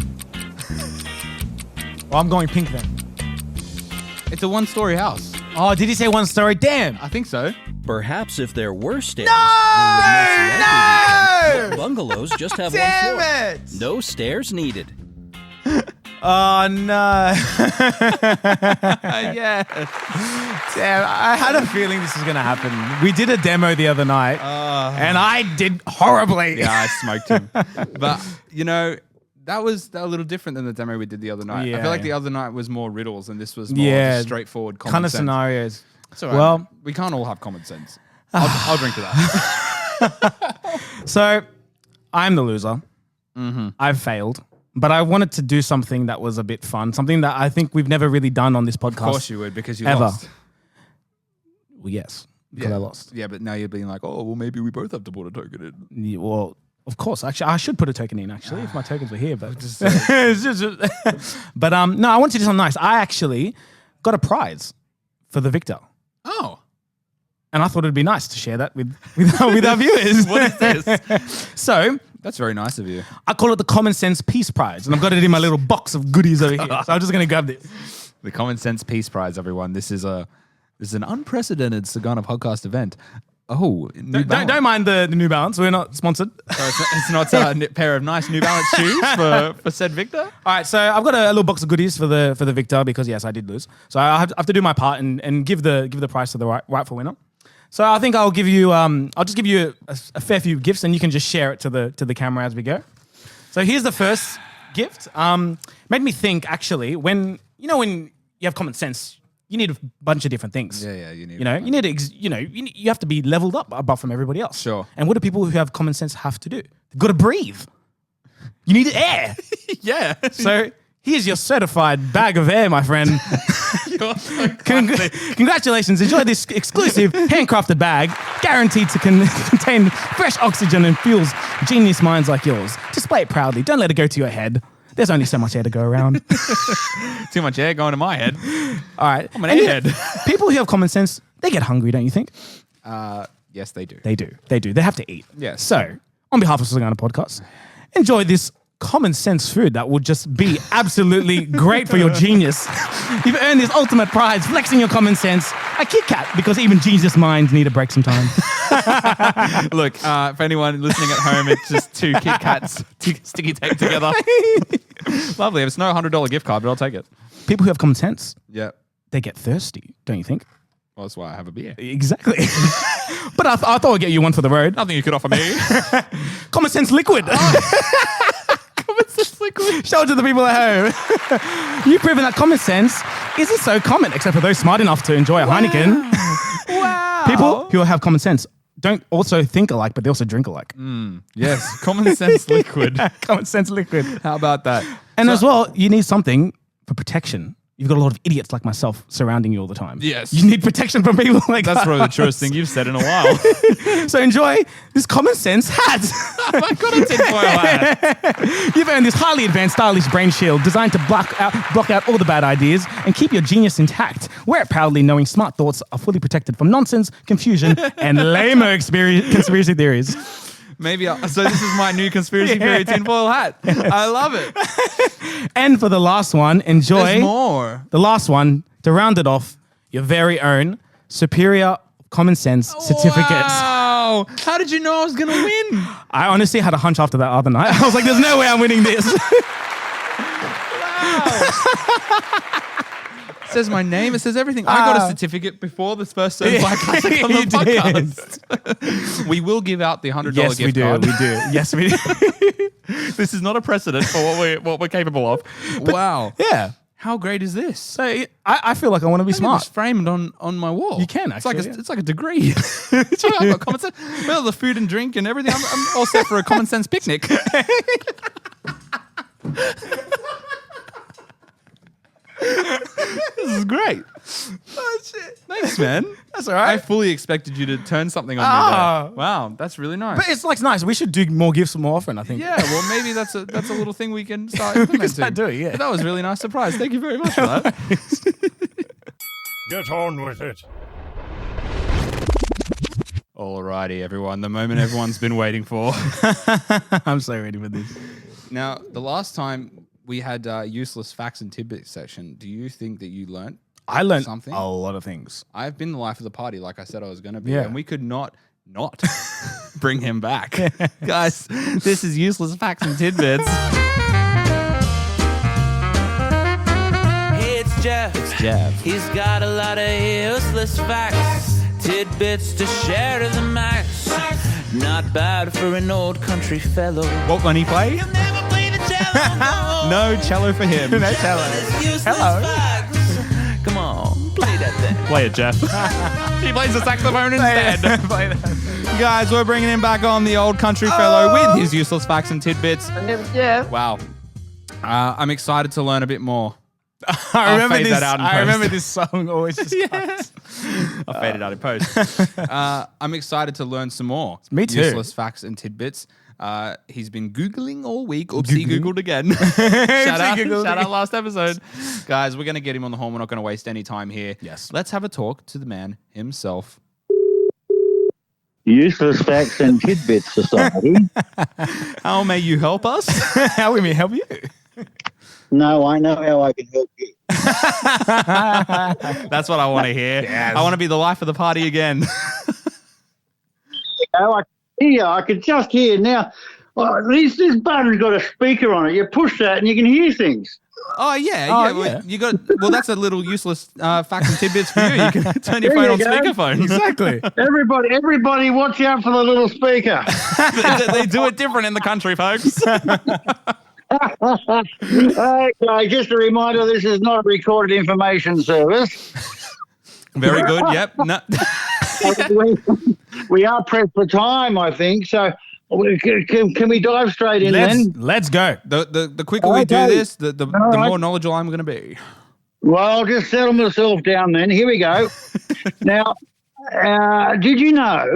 [SPEAKER 3] Well, I'm going pink then.
[SPEAKER 2] It's a 1-story house.
[SPEAKER 3] Oh, did he say 1 story? Damn.
[SPEAKER 2] I think so.
[SPEAKER 9] Perhaps if there were stairs,
[SPEAKER 3] No!
[SPEAKER 9] bungalows just have 1
[SPEAKER 3] Damn
[SPEAKER 9] floor.
[SPEAKER 3] it!
[SPEAKER 9] No stairs needed.
[SPEAKER 3] Oh, no.
[SPEAKER 2] Yeah.
[SPEAKER 3] Damn, I had a feeling this was going to happen. We did a demo the other night, and I did horribly.
[SPEAKER 2] Yeah, I smoked him. But, that was a little different than the demo we did the other night. I
[SPEAKER 3] Yeah.
[SPEAKER 2] feel like the other night was more riddles and this was more just straightforward common
[SPEAKER 3] kind of
[SPEAKER 2] sense.
[SPEAKER 3] scenarios.
[SPEAKER 2] It's all right.
[SPEAKER 3] Well-
[SPEAKER 2] we can't all have common sense. I'll drink to that.
[SPEAKER 3] So, I'm the loser. Mm-hmm. I've failed. But I wanted to do something that was a bit fun, something that I think we've never really done on this podcast.
[SPEAKER 2] Of course you would, because you
[SPEAKER 3] Ever.
[SPEAKER 2] lost.
[SPEAKER 3] Well, yes, because I lost.
[SPEAKER 2] Yeah, but now you're being like, oh, well, maybe we both have to put a token in.
[SPEAKER 3] Yeah, well, of course. Actually, I should put a token in, actually, if my tokens were here. But but no, I want to do something nice. I actually got a prize for the victor.
[SPEAKER 2] Oh.
[SPEAKER 3] And I thought it'd be nice to share that with our viewers.
[SPEAKER 2] What is this?
[SPEAKER 3] So,
[SPEAKER 2] That's very nice of you.
[SPEAKER 3] I call it the Common Sense Peace Prize. And I've got it in my little box of goodies over here. So I'm just going to grab this.
[SPEAKER 2] The Common Sense Peace Prize, everyone. This is an unprecedented SEGANA podcast event. Oh,
[SPEAKER 3] Don't mind the New Balance. We're not sponsored.
[SPEAKER 2] It's not a pair of nice New Balance shoes for said Victor.
[SPEAKER 3] All right, so I've got a little box of goodies for the victor because yes, I did lose. So I have to do my part and give the prize to the rightful winner. So I think I'll give you I'll just give you a fair few gifts and you can just share it to the camera as we go. So here's the first gift. Made me think actually when you have common sense, you need a bunch of different things.
[SPEAKER 2] Yeah, you need.
[SPEAKER 3] You have to be leveled up above from everybody else.
[SPEAKER 2] Sure.
[SPEAKER 3] And what do people who have common sense have to do? They've got to breathe. You need air.
[SPEAKER 2] Yeah.
[SPEAKER 3] So here's your certified bag of air, my friend. Congratulations. Enjoy this exclusive handcrafted bag, guaranteed to contain fresh oxygen and fuels genius minds like yours. Display it proudly. Don't let it go to your head. There's only so much air to go around.
[SPEAKER 2] Too much air going to my head.
[SPEAKER 3] All right.
[SPEAKER 2] I'm an airhead.
[SPEAKER 3] People who have common sense, they get hungry, don't you think?
[SPEAKER 2] Yes, they do.
[SPEAKER 3] They do. They have to eat.
[SPEAKER 2] Yes.
[SPEAKER 3] So, on behalf of SEGANA Podcast, enjoy this common sense food that will just be absolutely great for your genius. You've earned this ultimate prize, flexing your common sense, a Kit Kat, because even genius minds need a break sometime.
[SPEAKER 2] Look, for anyone listening at home, it's just 2 Kit Kats sticky taped together. Lovely. It's no $100 gift card, but I'll take it.
[SPEAKER 3] People who have common sense,
[SPEAKER 2] Yeah.
[SPEAKER 3] they get thirsty, don't you think?
[SPEAKER 2] Well, that's why I have a beer.
[SPEAKER 3] Exactly. But I thought I'd get you one for the road.
[SPEAKER 2] Nothing you could offer me.
[SPEAKER 3] Common sense liquid.
[SPEAKER 2] Common sense liquid.
[SPEAKER 3] Show it to the people at home. You've proven that common sense isn't so common, except for those smart enough to enjoy a Heineken.
[SPEAKER 2] Wow.
[SPEAKER 3] People who have common sense don't also think alike, but they also drink alike.
[SPEAKER 2] Yes, common sense liquid.
[SPEAKER 3] Common sense liquid.
[SPEAKER 2] How about that?
[SPEAKER 3] And as well, you need something for protection. You've got a lot of idiots like myself surrounding you all the time.
[SPEAKER 2] Yes.
[SPEAKER 3] You need protection from people like
[SPEAKER 2] That's
[SPEAKER 3] that.
[SPEAKER 2] probably the truest thing you've said in a while.
[SPEAKER 3] So enjoy this common sense hat.
[SPEAKER 2] I got a tinfoil hat.
[SPEAKER 3] You've earned this highly advanced, stylish brain shield designed to block out all the bad ideas and keep your genius intact. Wear it proudly, knowing smart thoughts are fully protected from nonsense, confusion, and lame-o conspiracy theories.
[SPEAKER 2] So this is my new conspiracy theory tinfoil hat. I love it.
[SPEAKER 3] And for the last one, enjoy
[SPEAKER 2] There's more.
[SPEAKER 3] the last one to round it off, your very own superior common sense certificates.
[SPEAKER 2] Wow. How did you know I was going to win?
[SPEAKER 3] I honestly had a hunch after that other night. I was like, there's no way I'm winning this.
[SPEAKER 2] It says my name. It says everything. I got a certificate before this first Certified Classic on the
[SPEAKER 3] You
[SPEAKER 2] podcast. We will give out the $100
[SPEAKER 3] Yes,
[SPEAKER 2] gift
[SPEAKER 3] we do.
[SPEAKER 2] card.
[SPEAKER 3] We do. Yes, we do.
[SPEAKER 2] This is not a precedent for what we're capable of. Wow.
[SPEAKER 3] Yeah.
[SPEAKER 2] How great is this?
[SPEAKER 3] So I feel like I want to be smart.
[SPEAKER 2] It's framed on my wall.
[SPEAKER 3] You can,
[SPEAKER 2] It's like
[SPEAKER 3] actually,
[SPEAKER 2] it's like a degree. I've got common sense. Well, the food and drink and everything. I'm all set for a common sense picnic. This is great. Oh, shit. Thanks, man.
[SPEAKER 3] That's all right.
[SPEAKER 2] I fully expected you to turn something on me there. Wow, that's really nice.
[SPEAKER 3] But it's like nice. We should do more gifts more often, I think.
[SPEAKER 2] Yeah, well, maybe that's a little thing we can start implementing.
[SPEAKER 3] start doing, yeah.
[SPEAKER 2] But that was a really nice surprise. Thank you very much for that.
[SPEAKER 1] Get on with it.
[SPEAKER 2] Alrighty, everyone. The moment everyone's been waiting for.
[SPEAKER 3] I'm so ready for this.
[SPEAKER 2] Now, the last time we had useless facts and tidbits section, do you think that you learnt?
[SPEAKER 3] I learned
[SPEAKER 2] something?
[SPEAKER 3] a lot of things.
[SPEAKER 2] I've been the life of the party, like I said I was going to be,
[SPEAKER 3] Yeah.
[SPEAKER 2] and we could not bring him back. Guys, this is useless facts and tidbits.
[SPEAKER 7] Hey, it's Geoff.
[SPEAKER 2] It's Geoff.
[SPEAKER 7] He's got a lot of useless facts, tidbits to share to the max. Not bad for an old country fellow.
[SPEAKER 2] What can he play?
[SPEAKER 7] He'll never play the cello.
[SPEAKER 2] No cello for him.
[SPEAKER 3] No cello.
[SPEAKER 7] Useless
[SPEAKER 3] Hello.
[SPEAKER 7] facts. Come on, play that thing.
[SPEAKER 2] Play it, Geoff. He plays the saxophone instead. Guys, we're bringing him back on, the old country fellow with his useless facts and tidbits.
[SPEAKER 10] Yeah.
[SPEAKER 2] Wow. I'm excited to learn a bit more.
[SPEAKER 3] I remember
[SPEAKER 2] fade
[SPEAKER 3] this.
[SPEAKER 2] that out in
[SPEAKER 3] I
[SPEAKER 2] post.
[SPEAKER 3] remember this song always just
[SPEAKER 2] I'll fade it out in post. I'm excited to learn some more.
[SPEAKER 3] Me too.
[SPEAKER 2] Useless facts and tidbits. He's been Googling all week. Oopsie, Googled again. Shout out last episode. Guys, we're going to get him on the horn. We're not going to waste any time here.
[SPEAKER 3] Yes.
[SPEAKER 2] Let's have a talk to the man himself.
[SPEAKER 10] Useless Facts and Tidbits Society.
[SPEAKER 2] How may you help us?
[SPEAKER 3] How we may help you?
[SPEAKER 10] No, I know how I can help you.
[SPEAKER 2] That's what I want to hear.
[SPEAKER 3] Yes.
[SPEAKER 2] I want to be the life of the party again.
[SPEAKER 10] I could just hear now. Oh, this button's got a speaker on it. You push that and you can hear things.
[SPEAKER 2] Oh yeah.
[SPEAKER 3] yeah.
[SPEAKER 2] You got. Well, that's a little useless facts and tidbits for you. You can turn your
[SPEAKER 10] There
[SPEAKER 2] phone
[SPEAKER 10] you
[SPEAKER 2] on
[SPEAKER 10] go.
[SPEAKER 2] speakerphone.
[SPEAKER 3] Exactly.
[SPEAKER 10] Everybody, watch out for the little speaker.
[SPEAKER 2] They do it different in the country, folks.
[SPEAKER 10] Okay, just a reminder, this is not a recorded information service.
[SPEAKER 2] Very good. Yep. No.
[SPEAKER 10] We are pressed for time, I think. So can we dive straight in then?
[SPEAKER 3] Let's go.
[SPEAKER 2] The quicker we do
[SPEAKER 10] Okay.
[SPEAKER 2] this, the
[SPEAKER 10] right.
[SPEAKER 2] more knowledgeable I'm going to be.
[SPEAKER 10] Well, I'll just settle myself down then. Here we go. Now, did you know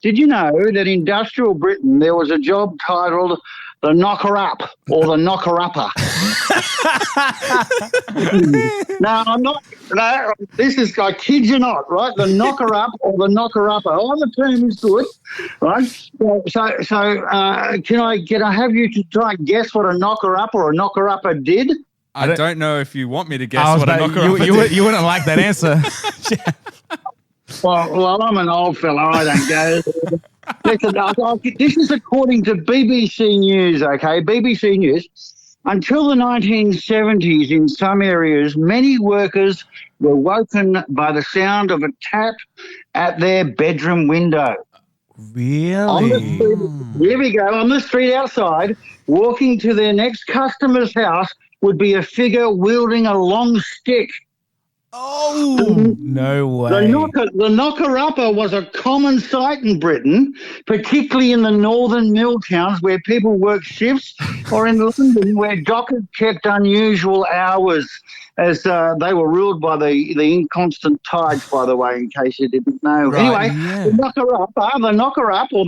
[SPEAKER 10] that in industrial Britain there was a job titled the knocker-up or the knocker-upper? No, I'm not. No, this is, I kid you not, right? The knocker-up or the knocker-upper. Oh, the term is good, right? So, can I have you to try and guess what a knocker-up or a knocker-upper did?
[SPEAKER 2] I don't know if you want me to guess
[SPEAKER 3] I was
[SPEAKER 2] what a
[SPEAKER 3] about-
[SPEAKER 2] knocker
[SPEAKER 3] you wouldn't like that answer.
[SPEAKER 10] Well, I'm an old fellow. I don't go. Listen, this is according to BBC News, okay? BBC News. Until the 1970s, in some areas, many workers were woken by the sound of a tap at their bedroom window. On the
[SPEAKER 3] Really?
[SPEAKER 10] street, here we go, on the street outside, walking to their next customer's house would be a figure wielding a long stick.
[SPEAKER 3] Oh, no way.
[SPEAKER 10] The knocker-upper was a common sight in Britain, particularly in the northern mill towns where people worked shifts, or in London where dockers kept unusual hours, as they were ruled by the inconstant tides, by the way, in case you didn't know.
[SPEAKER 2] Right,
[SPEAKER 10] anyway,
[SPEAKER 2] yeah.
[SPEAKER 10] the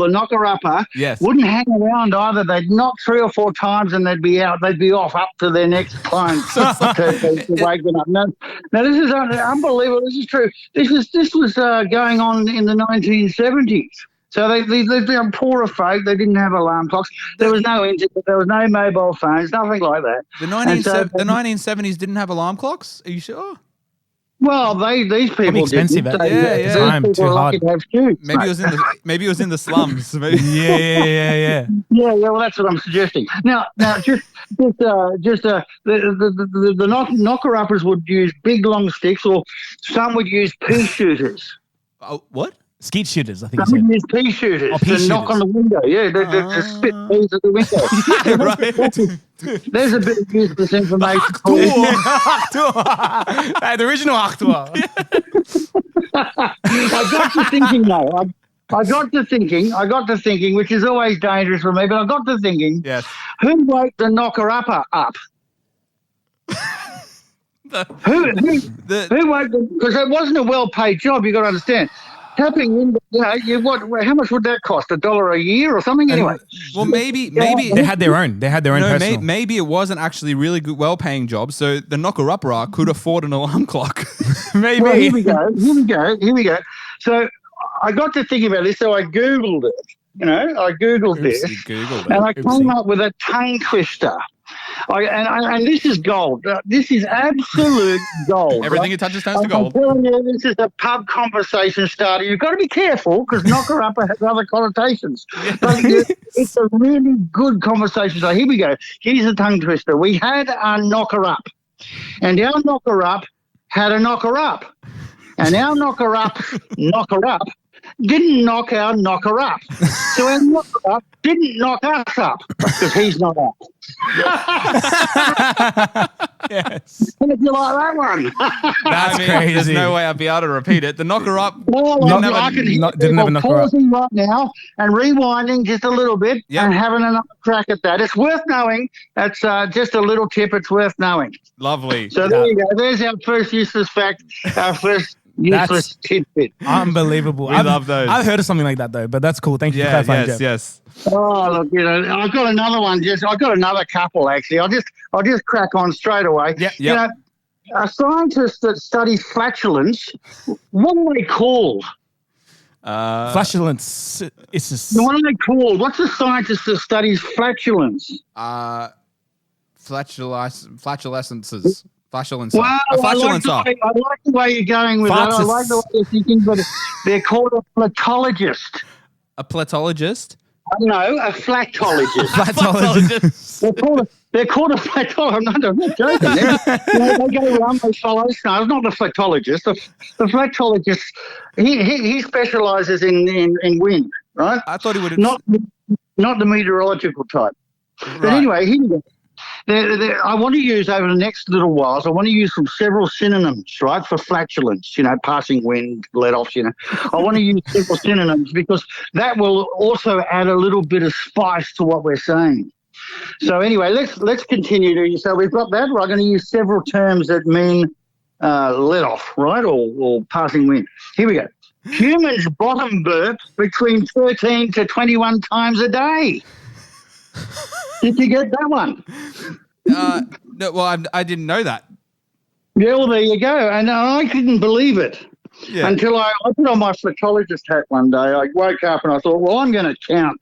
[SPEAKER 10] knocker-upper
[SPEAKER 2] Yes.
[SPEAKER 10] wouldn't hang around either. They'd knock 3 or 4 times and they'd be out. They'd be off up to their next client to wake them up. Now, this is unbelievable. This is true. This was going on in the 1970s. So they've been poorer folk. They didn't have alarm clocks. There was no internet. There was no mobile phones. Nothing like that.
[SPEAKER 2] The 1970s didn't have alarm clocks? Are you sure?
[SPEAKER 10] Well, these people
[SPEAKER 3] expensive,
[SPEAKER 10] didn't.
[SPEAKER 3] yeah. Time,
[SPEAKER 10] People
[SPEAKER 3] too
[SPEAKER 10] were lucky
[SPEAKER 3] hard.
[SPEAKER 10] to have shoes,
[SPEAKER 2] Maybe
[SPEAKER 10] mate.
[SPEAKER 2] it was in the slums. Maybe.
[SPEAKER 3] Yeah.
[SPEAKER 10] Yeah, well, that's what I'm suggesting. Now, the knocker-uppers would use big long sticks, or some would use pea shooters.
[SPEAKER 2] Oh, what?
[SPEAKER 3] Skeet shooters, I think you
[SPEAKER 10] Some
[SPEAKER 3] said.
[SPEAKER 10] would use pea shooters
[SPEAKER 3] Oh, pea
[SPEAKER 10] to knock on the window. Yeah, they spit peas at the window. There's a bit of useless information.
[SPEAKER 3] Hey, the original Achtua.
[SPEAKER 10] I got to thinking, though. I got to thinking, which is always dangerous for me, but I got to thinking,
[SPEAKER 2] Yes.
[SPEAKER 10] who woke the knocker-upper up? Who woke them? Because it wasn't a well-paid job, you got to understand. Tapping in, how much would that cost? $1 a year or something? Anyway.
[SPEAKER 2] Well, maybe
[SPEAKER 3] They had their own. Personal.
[SPEAKER 2] maybe it wasn't actually a really good, well-paying job, so the knocker-upper could afford an alarm clock.
[SPEAKER 3] Maybe.
[SPEAKER 10] Well, here we go. So I got to thinking about this, so I Googled it. I Googled this,
[SPEAKER 2] Googled
[SPEAKER 10] and I came up with a tongue twister. And this is gold. This is absolute gold.
[SPEAKER 2] Everything it touches turns to
[SPEAKER 10] I'm
[SPEAKER 2] gold.
[SPEAKER 10] telling you, this is a pub conversation starter. You've got to be careful because knocker-upper has other connotations. But it's a really good conversation. So here we go. Here's a tongue twister. We had a knocker-up, and our knocker-up had a knocker-up, and our knocker-up didn't knock our knocker-up. So our knocker-up didn't knock us up because he's not up.
[SPEAKER 3] Yes.
[SPEAKER 10] And if you like that one.
[SPEAKER 3] That's crazy.
[SPEAKER 2] There's no way I'd be able to repeat it. The knocker-up.
[SPEAKER 10] I can hear
[SPEAKER 3] didn't have a
[SPEAKER 10] people
[SPEAKER 3] knocker-up.
[SPEAKER 10] pausing right now and rewinding just a little bit and having another crack at that. It's worth knowing. That's just a little tip. It's worth knowing.
[SPEAKER 2] Lovely.
[SPEAKER 10] So there you go. There's our first useless fact, our first useless tidbit.
[SPEAKER 3] Unbelievable.
[SPEAKER 2] We love those.
[SPEAKER 3] I've heard of something like that though, but that's cool. Thank you for clarifying, Geoff.
[SPEAKER 2] Yes.
[SPEAKER 10] Oh, look, I've got another one. I've got another couple, actually. I'll just crack on straight away.
[SPEAKER 3] Yep.
[SPEAKER 10] A scientist that studies flatulence, what are they called?
[SPEAKER 3] Flatulence. It's just
[SPEAKER 10] What are they called? What's the scientist that studies flatulence?
[SPEAKER 2] Flatulences. Flatulencer.
[SPEAKER 10] Wow,
[SPEAKER 2] A flatulencer.
[SPEAKER 10] I like the way you're going with that. I
[SPEAKER 3] Fartus.
[SPEAKER 10] like the way you're thinking, but they're called a flatologist.
[SPEAKER 2] A platologist.
[SPEAKER 10] No, a flatologist.
[SPEAKER 3] flatologist.
[SPEAKER 10] They're called a flatologist. I'm not joking. They go around, they follow. No, it's not the flatologist. The flatologist, he specialises in wind, right?
[SPEAKER 2] I thought he would have.
[SPEAKER 10] Not the meteorological type. But
[SPEAKER 2] Right.
[SPEAKER 10] anyway, here we go. I want to use over the next little whiles, I want to use several synonyms, right, for flatulence, passing wind, let-offs, I want to use several synonyms because that will also add a little bit of spice to what we're saying. So anyway, let's continue. So we've got that. We're going to use several terms that mean let-off, right, or passing wind. Here we go. Humans bottom burp between 13 to 21 times a day. Did you get that one?
[SPEAKER 2] No, well, I didn't know that.
[SPEAKER 10] Yeah, well, there you go. And I couldn't believe it until I put on my flatologist hat one day. I woke up and I thought, well, I'm going to count.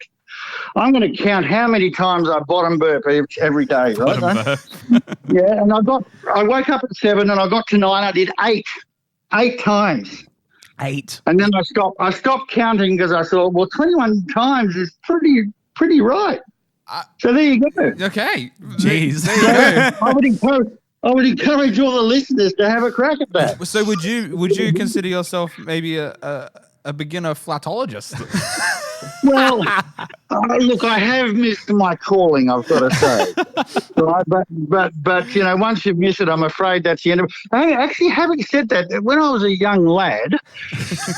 [SPEAKER 10] I'm going to count how many times I bottom burp every day. Right? Yeah, and I woke up at 7 and I got to 9. I did 8 times.
[SPEAKER 3] 8.
[SPEAKER 10] And then I stopped counting because I thought, well, 21 times is pretty right. So there you go.
[SPEAKER 2] Okay.
[SPEAKER 3] Jeez.
[SPEAKER 2] There you go.
[SPEAKER 10] I would encourage all the listeners to have a crack at that.
[SPEAKER 2] So would you consider yourself maybe a beginner flatologist?
[SPEAKER 10] Well, look, I have missed my calling, I've got to say. Right? But you know, once you've missed it, I'm afraid that's the end of it. Hey, actually, having said that, when I was a young lad,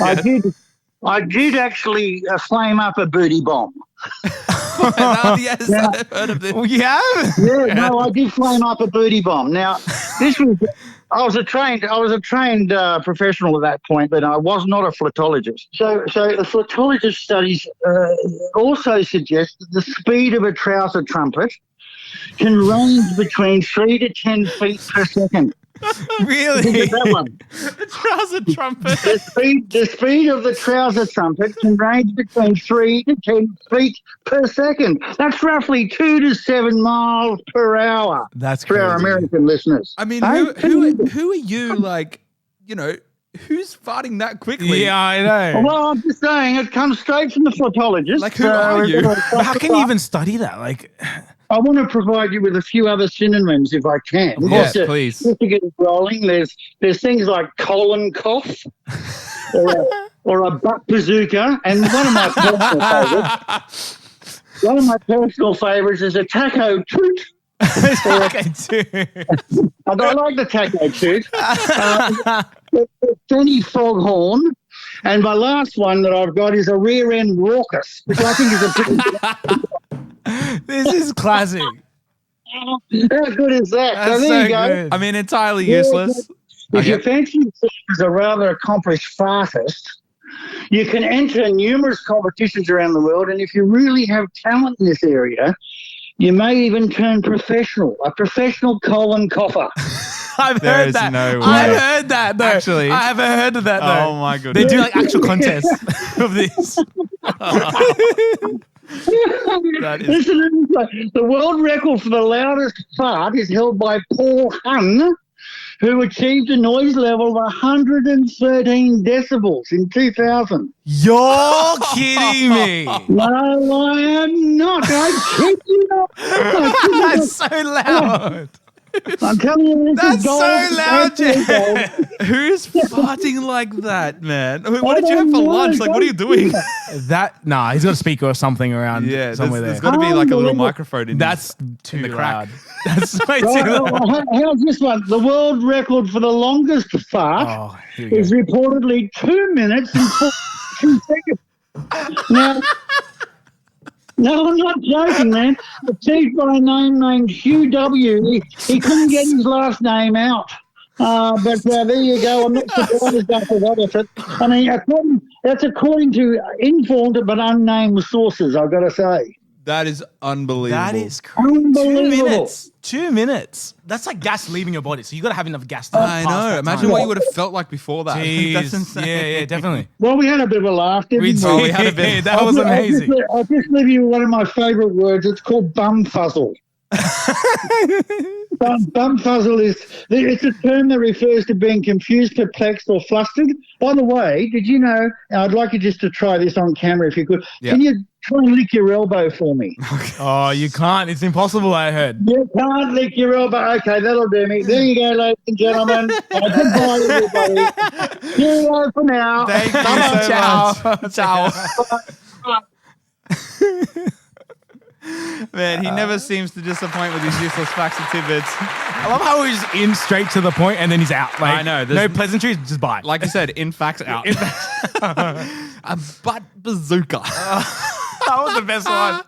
[SPEAKER 10] I did actually flame up a booty bomb.
[SPEAKER 2] Yes,
[SPEAKER 10] Now,
[SPEAKER 2] I've heard of this.
[SPEAKER 3] Yeah.
[SPEAKER 10] Yeah, no, I did flame up a booty bomb. Now, this was. I was a trained professional at that point, but I was not a flotologist. So the flotologist studies also suggest that the speed of a trouser trumpet can range between 3 to 10 feet per second.
[SPEAKER 3] Really?
[SPEAKER 10] Think of that one.
[SPEAKER 3] The trouser trumpet.
[SPEAKER 10] The speed of the trouser trumpet can range between 3 to 10 feet per second. That's roughly 2 to 7 miles per hour.
[SPEAKER 3] That's
[SPEAKER 10] for our
[SPEAKER 3] crazy.
[SPEAKER 10] American listeners.
[SPEAKER 2] I mean, who are you, like, you know, who's farting that quickly?
[SPEAKER 3] Yeah, I know.
[SPEAKER 10] Well, I'm just saying, it comes straight from the flotologist.
[SPEAKER 2] Like, who are you?
[SPEAKER 3] How can you even study that? Like,
[SPEAKER 10] I want to provide you with a few other synonyms if I can.
[SPEAKER 2] Yes, please.
[SPEAKER 10] Just to get it rolling, there's things like colon cough or a butt bazooka, and one of my personal favourites is a taco toot.
[SPEAKER 3] okay, too.
[SPEAKER 10] I don't like the taco toot. Jenny foghorn. And my last one that I've got is a rear end raucous, which I think is a pretty
[SPEAKER 3] This is classic.
[SPEAKER 10] How good is that?
[SPEAKER 3] That's
[SPEAKER 10] so there you
[SPEAKER 3] so
[SPEAKER 10] go.
[SPEAKER 3] good.
[SPEAKER 2] I mean, entirely useless.
[SPEAKER 10] If you fancy yourself as a rather accomplished fartist, you can enter numerous competitions around the world, and if you really have talent in this area, you may even turn professional, a professional colon cougher.
[SPEAKER 3] I've
[SPEAKER 2] There
[SPEAKER 3] heard
[SPEAKER 2] is
[SPEAKER 3] that.
[SPEAKER 2] no way.
[SPEAKER 3] I've heard that, though.
[SPEAKER 2] Actually.
[SPEAKER 3] I haven't heard of that, though.
[SPEAKER 2] Oh, my goodness.
[SPEAKER 3] They do, like, actual contests of this.
[SPEAKER 2] That is-
[SPEAKER 10] Listen, the world record for the loudest fart is held by Paul Hun, who achieved a noise level of 113 decibels in 2000.
[SPEAKER 3] You're kidding me.
[SPEAKER 10] No, I am not. I kid you not.
[SPEAKER 3] That's so loud.
[SPEAKER 10] I'm telling you, this
[SPEAKER 3] That's
[SPEAKER 10] is
[SPEAKER 3] so
[SPEAKER 10] gold.
[SPEAKER 3] loud,
[SPEAKER 10] Absolute gold.
[SPEAKER 2] Who's farting like that, man? What did you
[SPEAKER 10] I
[SPEAKER 2] have for
[SPEAKER 10] don't
[SPEAKER 2] lunch?
[SPEAKER 10] know.
[SPEAKER 2] Like, what are you doing?
[SPEAKER 3] Nah, he's got a speaker or something around somewhere
[SPEAKER 2] there's
[SPEAKER 3] there.
[SPEAKER 2] got to be like a little
[SPEAKER 10] Unbelievable.
[SPEAKER 2] microphone in
[SPEAKER 3] That's too
[SPEAKER 2] the crack.
[SPEAKER 3] loud. That's way too
[SPEAKER 10] Right,
[SPEAKER 3] loud.
[SPEAKER 10] how's this one? The world record for the longest fart
[SPEAKER 3] Oh, here we
[SPEAKER 10] is
[SPEAKER 3] go.
[SPEAKER 10] reportedly 2 minutes and 42 seconds. Now, no, I'm not joking, man. Achieved by a name named Hugh W. He couldn't get his last name out. But there you go. I'm not surprised after that effort. I mean, that's according to informed but unnamed sources, I've got to say.
[SPEAKER 2] That is unbelievable.
[SPEAKER 3] That is crazy. 2
[SPEAKER 10] Unbelievable.
[SPEAKER 3] minutes. 2 minutes. That's like gas leaving your body. So you got to have enough gas to
[SPEAKER 2] I
[SPEAKER 3] pass
[SPEAKER 2] know.
[SPEAKER 3] that
[SPEAKER 2] Imagine
[SPEAKER 3] time.
[SPEAKER 2] what you would have felt like before that.
[SPEAKER 3] Jeez.
[SPEAKER 2] That's insane.
[SPEAKER 3] Yeah, definitely.
[SPEAKER 10] Well, we had a bit of a laugh, didn't we?
[SPEAKER 2] we had a bit.
[SPEAKER 3] That was amazing.
[SPEAKER 10] I'll just leave you with one of my favourite words. It's called bumfuzzle. Bumfuzzle it's a term that refers to being confused, perplexed, or flustered. By the way, did you know? I'd like you just to try this on camera if you could.
[SPEAKER 2] Yeah.
[SPEAKER 10] Can you try and lick your elbow for me?
[SPEAKER 3] Oh, you can't. It's impossible, I heard.
[SPEAKER 10] You can't lick your elbow. Okay, that'll do me. There you go, ladies and gentlemen. Goodbye, everybody. Cheerio for now.
[SPEAKER 2] Thank you so
[SPEAKER 3] Ciao.
[SPEAKER 2] much. Ciao. Man, he never seems to disappoint with his useless facts and tidbits.
[SPEAKER 3] I love how he's in straight to the point and then he's out. Like,
[SPEAKER 2] I know,
[SPEAKER 3] No
[SPEAKER 2] there's-
[SPEAKER 3] pleasantries, just bye.
[SPEAKER 2] Like I said, in facts out. A butt bazooka.
[SPEAKER 3] That was the best one.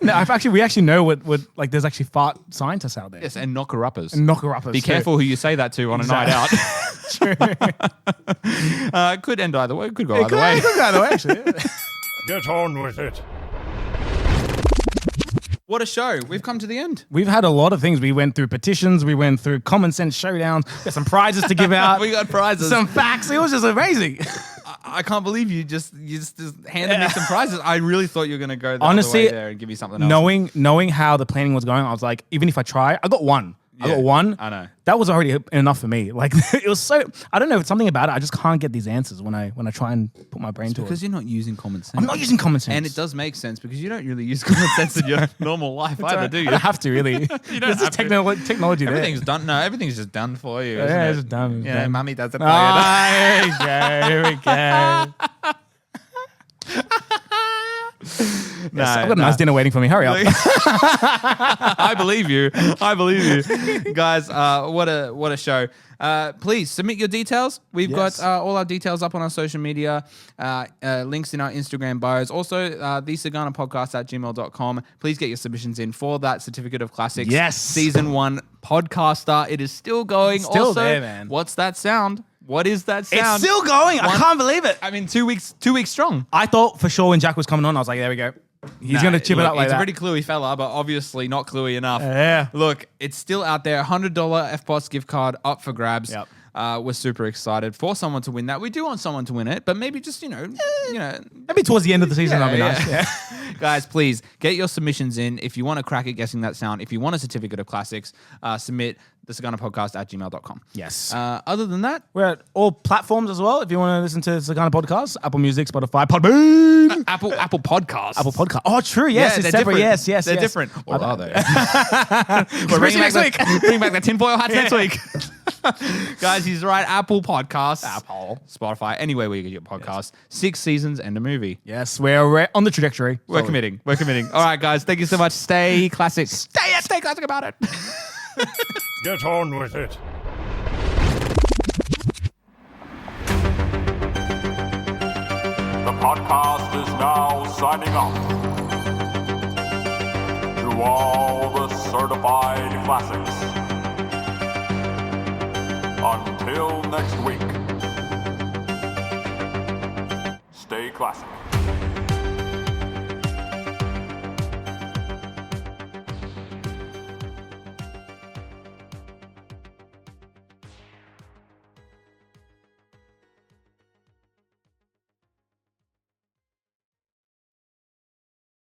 [SPEAKER 3] No, we actually know what like there's actually fart scientists out there.
[SPEAKER 2] Yes, and knocker-uppers.
[SPEAKER 3] And knocker-uppers.
[SPEAKER 2] Be
[SPEAKER 3] too.
[SPEAKER 2] careful who you say that to on a night out.
[SPEAKER 3] True.
[SPEAKER 2] Could end either way. Could go
[SPEAKER 3] It
[SPEAKER 2] either way.
[SPEAKER 3] could go either way, actually.
[SPEAKER 1] Get on with it.
[SPEAKER 2] What a show. We've come to the end.
[SPEAKER 3] We've had a lot of things. We went through petitions. We went through common sense showdowns. Got some prizes to give out.
[SPEAKER 2] We got prizes.
[SPEAKER 3] Some facts. It was just amazing.
[SPEAKER 2] I can't believe you just handed me some prizes. I really thought you were going to go the
[SPEAKER 3] Honestly,
[SPEAKER 2] other way there and give me something else.
[SPEAKER 3] Knowing how the planning was going, I was like, even if I try, I got one. I
[SPEAKER 2] Yeah,
[SPEAKER 3] got one.
[SPEAKER 2] I know.
[SPEAKER 3] That was already enough for me. Like it was so. I don't know. It's something about it. I just can't get these answers when I try and put my brain to
[SPEAKER 2] Because
[SPEAKER 3] it.
[SPEAKER 2] you're not using common sense.
[SPEAKER 3] I'm not using common sense,
[SPEAKER 2] And it does make sense because you don't really use common sense in your normal life either, do you?
[SPEAKER 3] I don't have to really.
[SPEAKER 2] You don't
[SPEAKER 3] There's
[SPEAKER 2] have
[SPEAKER 3] just
[SPEAKER 2] to.
[SPEAKER 3] technology there.
[SPEAKER 2] Everything's done. No, everything's just done for you. Isn't
[SPEAKER 3] Yeah,
[SPEAKER 2] it?
[SPEAKER 3] it's done. It's
[SPEAKER 2] Yeah,
[SPEAKER 3] done.
[SPEAKER 2] mummy does it for you.
[SPEAKER 3] Ah, here we go. Here we go. I've got a nice dinner waiting for me. Hurry up.
[SPEAKER 2] I believe you. Guys, what a show. Please submit your details. We've got all our details up on our social media, links in our Instagram bios. Also, the SEGANA Podcast at gmail.com. Please get your submissions in for that Certificate of Classics.
[SPEAKER 3] Yes.
[SPEAKER 2] Season 1 podcaster. It is still going.
[SPEAKER 3] Still
[SPEAKER 2] also,
[SPEAKER 3] there, man.
[SPEAKER 2] What's that sound? What is that sound?
[SPEAKER 3] It's still going. I can't believe it.
[SPEAKER 2] I mean, 2 weeks strong.
[SPEAKER 3] I thought for sure when Jack was coming on, I was like, there we go. He's going to chip it up like
[SPEAKER 2] he's
[SPEAKER 3] that.
[SPEAKER 2] a pretty cluey fella, but obviously not cluey enough.
[SPEAKER 3] Yeah.
[SPEAKER 2] Look, it's still out there. $100 FBOS gift card up for grabs.
[SPEAKER 3] Yep.
[SPEAKER 2] We're super excited for someone to win that. We do want someone to win it, but maybe just,
[SPEAKER 3] Maybe towards the end of the season, that'd be nice. Yeah.
[SPEAKER 2] Guys, please get your submissions in. If you want to crack at guessing that sound, if you want a Certificate of Classics, submit the SEGANA Podcast at gmail.com.
[SPEAKER 3] Yes.
[SPEAKER 2] Other than that,
[SPEAKER 3] we're at all platforms as well. If you want to listen to SEGANA Podcast, Apple Music, Spotify, Podbean.
[SPEAKER 2] Apple Podcasts.
[SPEAKER 3] Apple Podcast. Oh, true. Yes, it's separate.
[SPEAKER 2] Different.
[SPEAKER 3] Yes.
[SPEAKER 2] They're different. Or are they?
[SPEAKER 3] We're bringing next week.
[SPEAKER 2] Bring back the tinfoil hats next week. Guys, he's right. Apple Podcasts.
[SPEAKER 3] Apple.
[SPEAKER 2] Spotify. Anywhere where you get your podcasts. 6 seasons and a movie.
[SPEAKER 3] Yes, we're on the trajectory.
[SPEAKER 2] We're committing. All right, guys. Thank you so much. Stay classic. Stay classic about it.
[SPEAKER 1] Get on with it.
[SPEAKER 6] The podcast is now signing off. To all the certified classics. Until next week. Stay classic.